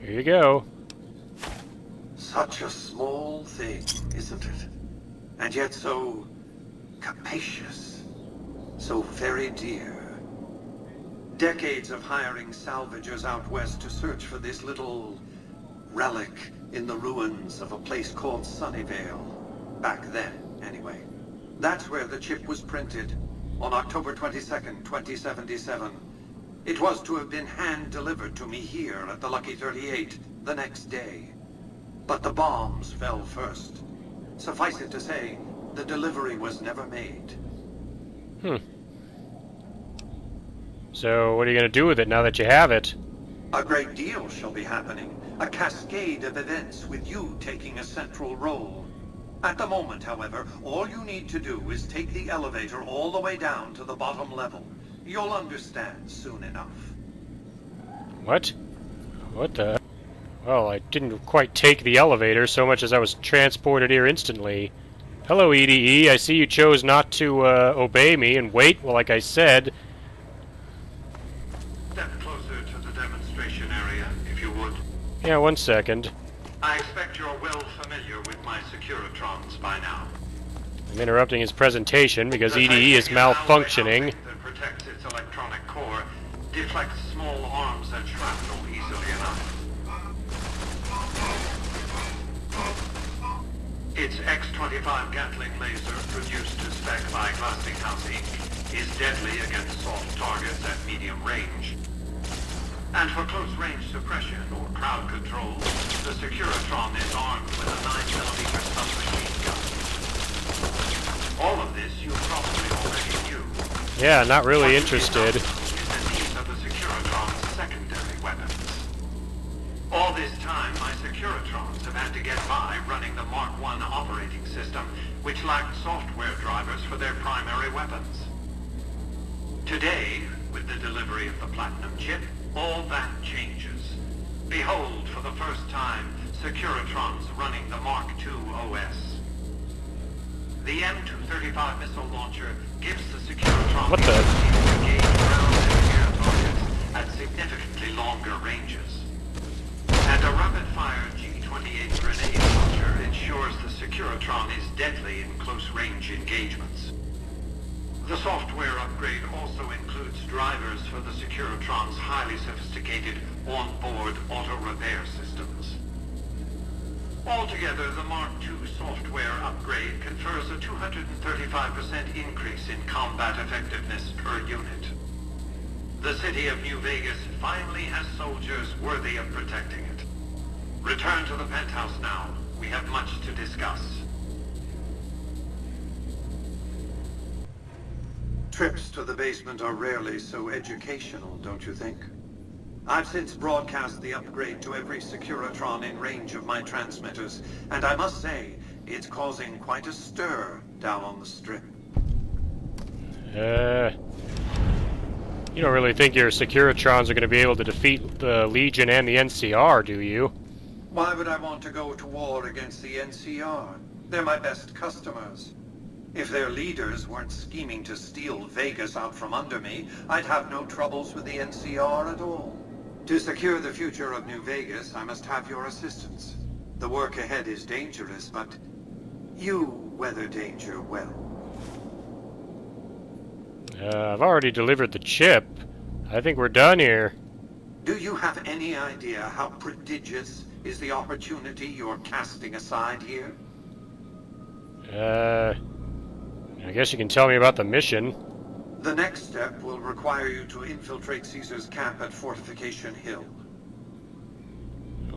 Here you go. Such a small thing, isn't it? And yet so capacious, so very dear. Decades of hiring salvagers out west to search for this little relic in the ruins of a place called Sunnyvale. Back then, anyway. That's where the chip was printed, on October 22nd, 2077. It was to have been hand-delivered to me here at the Lucky 38 the next day. But the bombs fell first. Suffice it to say, the delivery was never made. So, what are you going to do with it now that you have it? A great deal shall be happening. A cascade of events with you taking a central role. At the moment, however, all you need to do is take the elevator all the way down to the bottom level. You'll understand soon enough. What? What the? Well, I didn't quite take the elevator so much as I was transported here instantly. Hello, EDE. I see you chose not to obey me and wait, well, like I said. Step closer to the demonstration area, if you would. Yeah, 1 second. I expect you're well familiar with my Securitrons by now. I'm interrupting his presentation because EDE is malfunctioning. That protects its electronic core deflects small arms and shrapnel easily enough. Its X-25 Gatling laser, produced to spec by Glassinghouse Inc., is deadly against soft targets at medium range. And for close-range suppression or crowd control, the Securitron is armed with a 9mm submachine gun. All of this you probably already knew. Yeah, not really interested. These are the Securitron's secondary weapons. All this time, my Securitrons have had to get by running the Mark I operating system, which lacked software drivers for their primary weapons. Today, with the delivery of the Platinum chip, all that changes. Behold, for the first time, Securitrons running the Mark II OS. The M235 missile launcher gives the Securitron what the? to engage ground and air targets at significantly longer ranges. And a rapid-fire G-28 grenade launcher ensures the Securitron is deadly in close-range engagements. The software upgrade also includes drivers for the Securitron's highly sophisticated on-board auto-repair systems. Altogether, the Mark II software upgrade confers a 235% increase in combat effectiveness per unit. The city of New Vegas finally has soldiers worthy of protecting it. Return to the penthouse now. We have much to discuss. Trips to the basement are rarely so educational, don't you think? I've since broadcast the upgrade to every Securitron in range of my transmitters, and I must say, it's causing quite a stir down on the Strip. You don't really think your Securitrons are going to be able to defeat the Legion and the NCR, do you? Why would I want to go to war against the NCR? They're my best customers. If their leaders weren't scheming to steal Vegas out from under me, I'd have no troubles with the NCR at all. To secure the future of New Vegas, I must have your assistance. The work ahead is dangerous, but you weather danger well. I've already delivered the chip. I think we're done here. Do you have any idea how prodigious is the opportunity you're casting aside here? I guess you can tell me about the mission. The next step will require you to infiltrate Caesar's camp at Fortification Hill.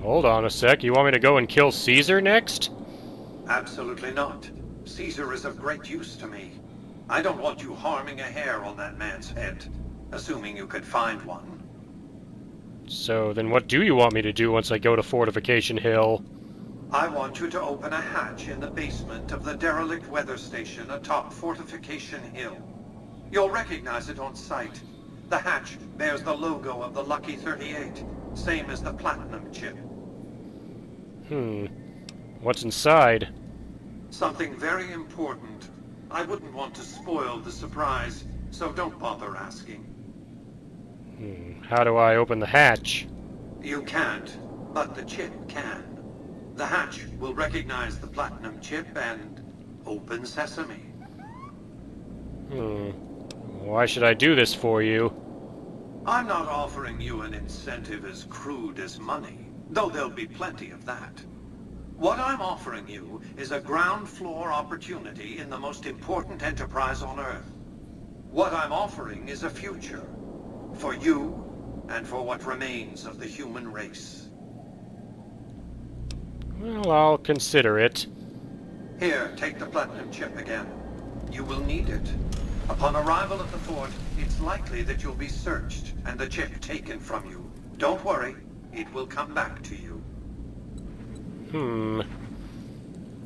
Hold on a sec. You want me to go and kill Caesar next? Absolutely not. Caesar is of great use to me. I don't want you harming a hair on that man's head, assuming you could find one. So then what do you want me to do once I go to Fortification Hill? I want you to open a hatch in the basement of the derelict weather station atop Fortification Hill. You'll recognize it on sight. The hatch bears the logo of the Lucky 38, same as the Platinum chip. What's inside? Something very important. I wouldn't want to spoil the surprise, so don't bother asking. How do I open the hatch? You can't, but the chip can. The hatch will recognize the platinum chip and open sesame. Why should I do this for you? I'm not offering you an incentive as crude as money, though there'll be plenty of that. What I'm offering you is a ground floor opportunity in the most important enterprise on Earth. What I'm offering is a future. For you, and for what remains of the human race. Well, I'll consider it. Here, take the platinum chip again. You will need it. Upon arrival at the fort, it's likely that you'll be searched and the chip taken from you. Don't worry, it will come back to you.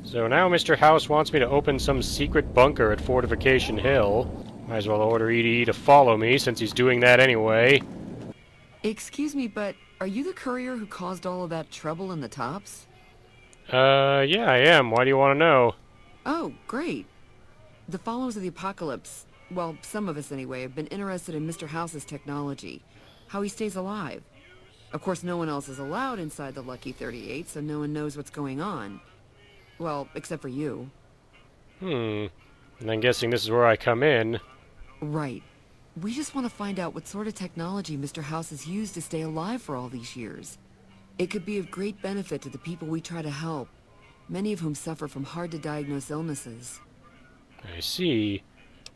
So now Mr. House wants me to open some secret bunker at Fortification Hill. Might as well order EDE to follow me, since he's doing that anyway. Excuse me, but are you the courier who caused all of that trouble in the tops? Yeah, I am. Why do you want to know? Oh, great. The followers of the apocalypse, well, some of us anyway, have been interested in Mr. House's technology, how he stays alive. Of course, no one else is allowed inside the Lucky 38, so no one knows what's going on. Well, except for you. And I'm guessing this is where I come in. Right. We just want to find out what sort of technology Mr. House has used to stay alive for all these years. It could be of great benefit to the people we try to help, many of whom suffer from hard-to-diagnose illnesses. I see.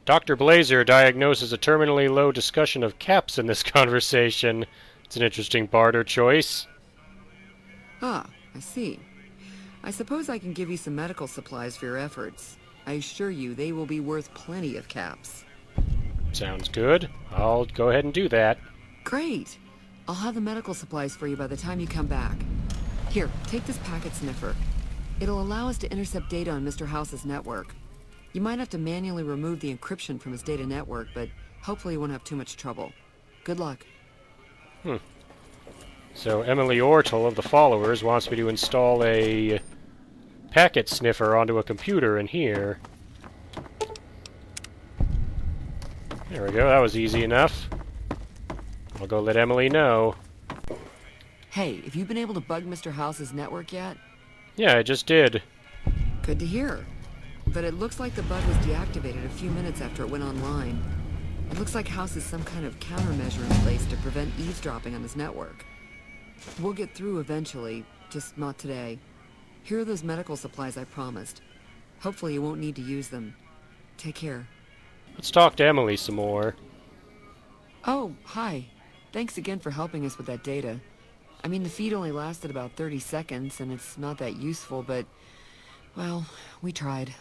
Dr. Blazer diagnoses a terminally low discussion of caps in this conversation. It's an interesting barter choice. Ah, I see. I suppose I can give you some medical supplies for your efforts. I assure you they will be worth plenty of caps. Sounds good. I'll go ahead and do that. Great! I'll have the medical supplies for you by the time you come back. Here, take this packet sniffer. It'll allow us to intercept data on Mr. House's network. You might have to manually remove the encryption from his data network, but hopefully you won't have too much trouble. Good luck. So Emily Ortle of the Followers wants me to install a packet sniffer onto a computer in here. There we go, that was easy enough. I'll go let Emily know. Hey, have you been able to bug Mr. House's network yet? Yeah, I just did. Good to hear. But it looks like the bug was deactivated a few minutes after it went online. It looks like House has some kind of countermeasure in place to prevent eavesdropping on his network. We'll get through eventually, just not today. Here are those medical supplies I promised. Hopefully you won't need to use them. Take care. Let's talk to Emily some more. Oh, hi. Thanks again for helping us with that data. I mean, the feed only lasted about 30 seconds, and it's not that useful, but, well, we tried.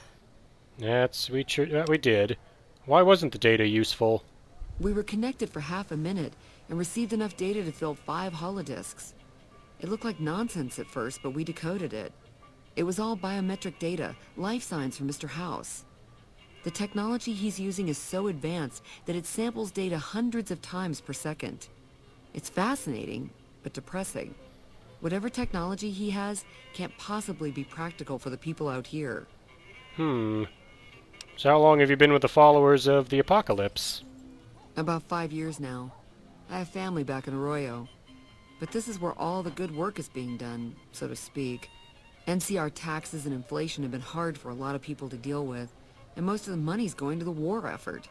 We did. Why wasn't the data useful? We were connected for half a minute, and received enough data to fill 5 holodisks. It looked like nonsense at first, but we decoded it. It was all biometric data, life signs from Mr. House. The technology he's using is so advanced that it samples data hundreds of times per second. It's fascinating, but depressing. Whatever technology he has can't possibly be practical for the people out here. So how long have you been with the Followers of the Apocalypse? About 5 years now. I have family back in Arroyo. But this is where all the good work is being done, so to speak. NCR taxes and inflation have been hard for a lot of people to deal with, and most of the money's going to the war effort.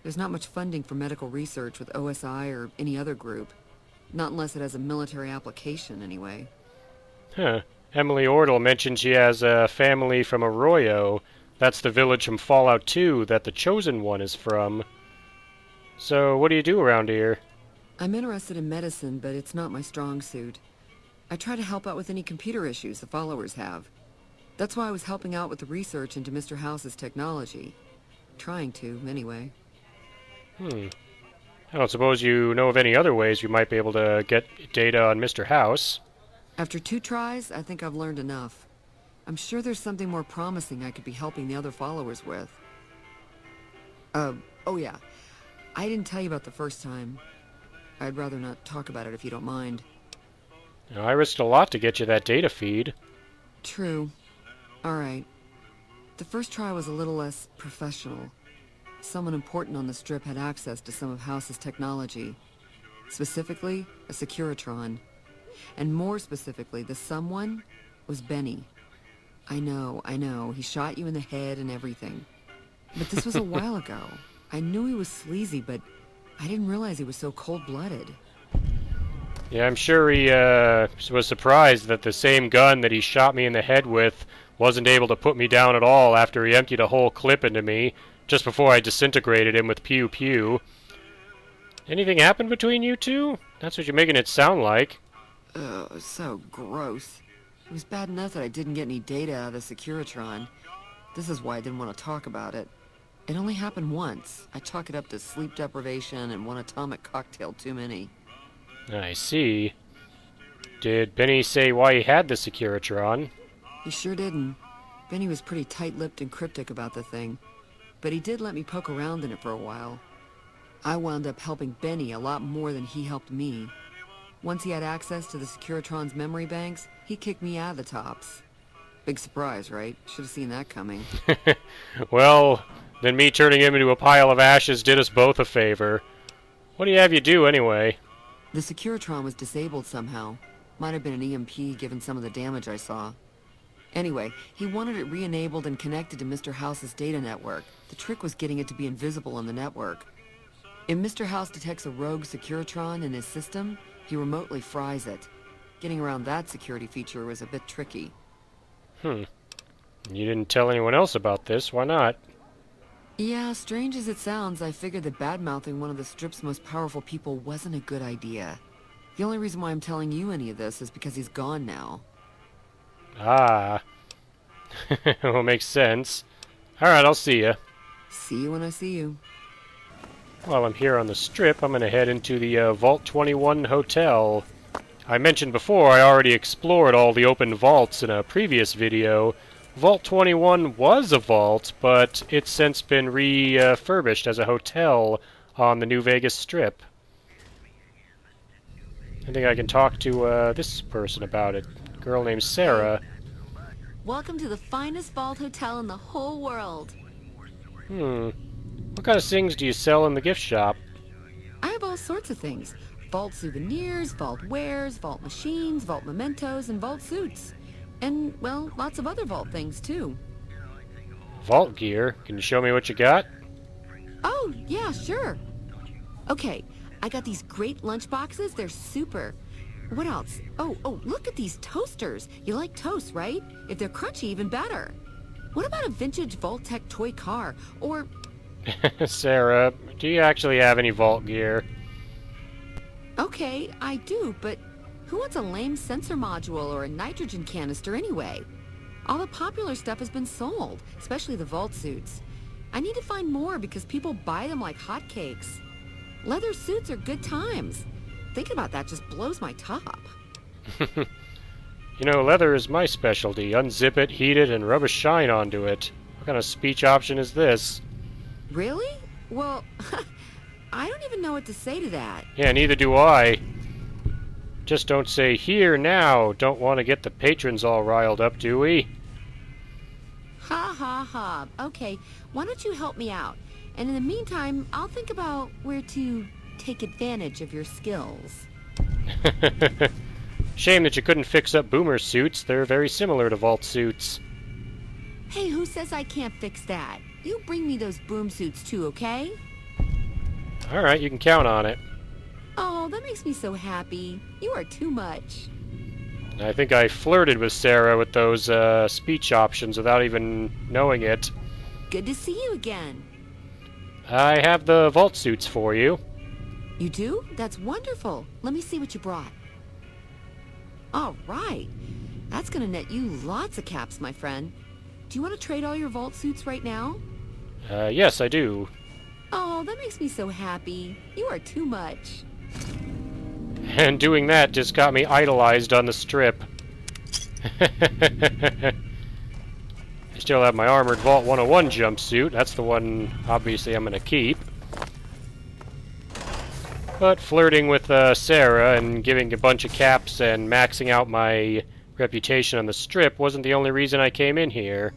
There's not much funding for medical research with OSI or any other group. Not unless it has a military application, anyway. Emily Ortle mentioned she has a family from Arroyo. That's the village from Fallout 2 that the Chosen One is from. So, what do you do around here? I'm interested in medicine, but it's not my strong suit. I try to help out with any computer issues the Followers have. That's why I was helping out with the research into Mr. House's technology. Trying to, anyway. I don't suppose you know of any other ways you might be able to get data on Mr. House. After 2 tries, I think I've learned enough. I'm sure there's something more promising I could be helping the other Followers with. Oh yeah. I didn't tell you about the first time. I'd rather not talk about it if you don't mind. Now, I risked a lot to get you that data feed. True. Alright. The first try was a little less professional. Someone important on the strip had access to some of House's technology. Specifically, a Securitron. And more specifically, the someone was Benny. I know. He shot you in the head and everything. But this was a while ago. I knew he was sleazy, but I didn't realize he was so cold-blooded. Yeah, I'm sure he was surprised that the same gun that he shot me in the head with wasn't able to put me down at all after he emptied a whole clip into me just before I disintegrated him with pew-pew. Anything happened between you two? That's what you're making it sound like. Ugh, so gross. It was bad enough that I didn't get any data out of the Securitron. This is why I didn't want to talk about it. It only happened once. I chalk it up to sleep deprivation and one atomic cocktail too many. I see. Did Benny say why he had the Securitron? He sure didn't. Benny was pretty tight-lipped and cryptic about the thing. But he did let me poke around in it for a while. I wound up helping Benny a lot more than he helped me. Once he had access to the Securitron's memory banks, he kicked me out of the tops. Big surprise, right? Should have seen that coming. Well, then me turning him into a pile of ashes did us both a favor. What do you have you do, anyway? The Securitron was disabled somehow. Might have been an EMP given some of the damage I saw. Anyway, he wanted it re-enabled and connected to Mr. House's data network. The trick was getting it to be invisible on the network. If Mr. House detects a rogue Securitron in his system, he remotely fries it. Getting around that security feature was a bit tricky. You didn't tell anyone else about this, why not? Yeah, strange as it sounds, I figured that bad-mouthing one of the Strip's most powerful people wasn't a good idea. The only reason why I'm telling you any of this is because he's gone now. Ah. Well, makes sense. Alright, I'll see ya. See you when I see you. While I'm here on the Strip, I'm going to head into the Vault 21 Hotel. I mentioned before I already explored all the open vaults in a previous video. Vault 21 was a vault, but it's since been refurbished as a hotel on the New Vegas Strip. I think I can talk to this person about it. A girl named Sarah. Welcome to the finest vault hotel in the whole world. What kind of things do you sell in the gift shop? I have all sorts of things. Vault souvenirs, vault wares, vault machines, vault mementos, and vault suits. And, well, lots of other vault things, too. Vault gear? Can you show me what you got? Oh, yeah, sure. Okay, I got these great lunch boxes. They're super. What else? Oh, look at these toasters. You like toast, right? If they're crunchy, even better. What about a vintage Vault-Tec toy car? Or... Sarah, do you actually have any vault gear? Okay, I do, but who wants a lame sensor module or a nitrogen canister anyway? All the popular stuff has been sold, especially the vault suits. I need to find more because people buy them like hotcakes. Leather suits are good times. Thinking about that just blows my top. You know, leather is my specialty. Unzip it, heat it, and rub a shine onto it. What kind of speech option is this? Really? Well, I don't even know what to say to that. Yeah, neither do I. Just don't say, here, now. Don't want to get the patrons all riled up, do we? Ha ha ha. Okay, why don't you help me out? And in the meantime, I'll think about where to take advantage of your skills. Shame that you couldn't fix up boomer suits. They're very similar to vault suits. Hey, who says I can't fix that? You bring me those boom suits too, okay? Alright, you can count on it. Oh, that makes me so happy. You are too much. I think I flirted with Sarah with those speech options without even knowing it. Good to see you again. I have the vault suits for you. You do? That's wonderful. Let me see what you brought. All right. That's gonna net you lots of caps, my friend. Do you want to trade all your vault suits right now? Yes, I do. Oh, that makes me so happy. You are too much. And doing that just got me idolized on the Strip. I still have my Armored Vault 101 jumpsuit. That's the one, obviously, I'm going to keep. But flirting with Sarah and giving a bunch of caps and maxing out my reputation on the Strip wasn't the only reason I came in here.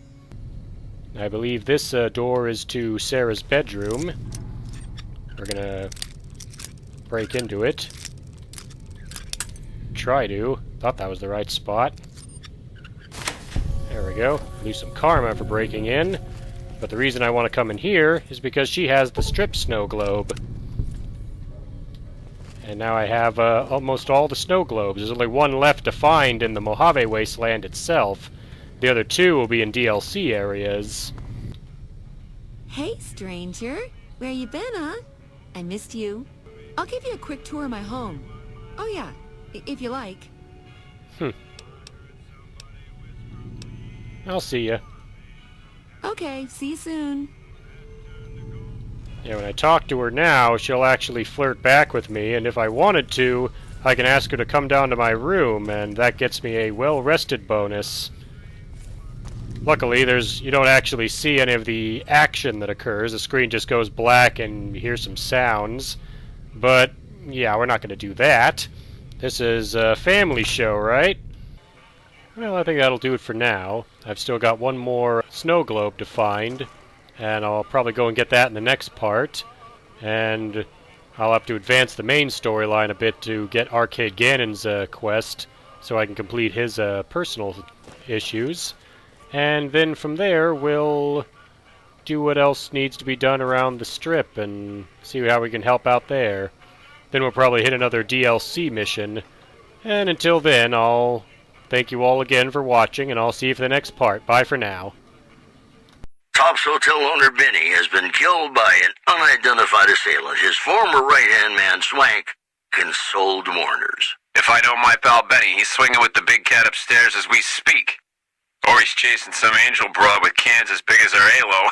I believe this door is to Sarah's bedroom. We're gonna break into it. Try to. Thought that was the right spot. There we go. Lose some karma for breaking in. But the reason I want to come in here is because she has the strip snow globe. And now I have almost all the snow globes. There's only one left to find in the Mojave Wasteland itself. The other two will be in DLC areas. Hey, stranger. Where you been, huh? I missed you. I'll give you a quick tour of my home. Oh yeah, if you like. I'll see ya. Okay, see you soon. Yeah, when I talk to her now, she'll actually flirt back with me, and if I wanted to, I can ask her to come down to my room, and that gets me a well-rested bonus. Luckily, you don't actually see any of the action that occurs. The screen just goes black and you hear some sounds. But, yeah, we're not going to do that. This is a family show, right? Well, I think that'll do it for now. I've still got one more snow globe to find, and I'll probably go and get that in the next part. And I'll have to advance the main storyline a bit to get Arcade Ganon's quest, so I can complete his personal issues. And then from there, we'll do what else needs to be done around the strip and see how we can help out there. Then we'll probably hit another DLC mission. And until then, I'll thank you all again for watching, and I'll see you for the next part. Bye for now. Top's hotel owner Benny has been killed by an unidentified assailant. His former right-hand man, Swank, consoled mourners. If I know my pal Benny, he's swinging with the big cat upstairs as we speak. Or he's chasing some angel broad with cans as big as her halo.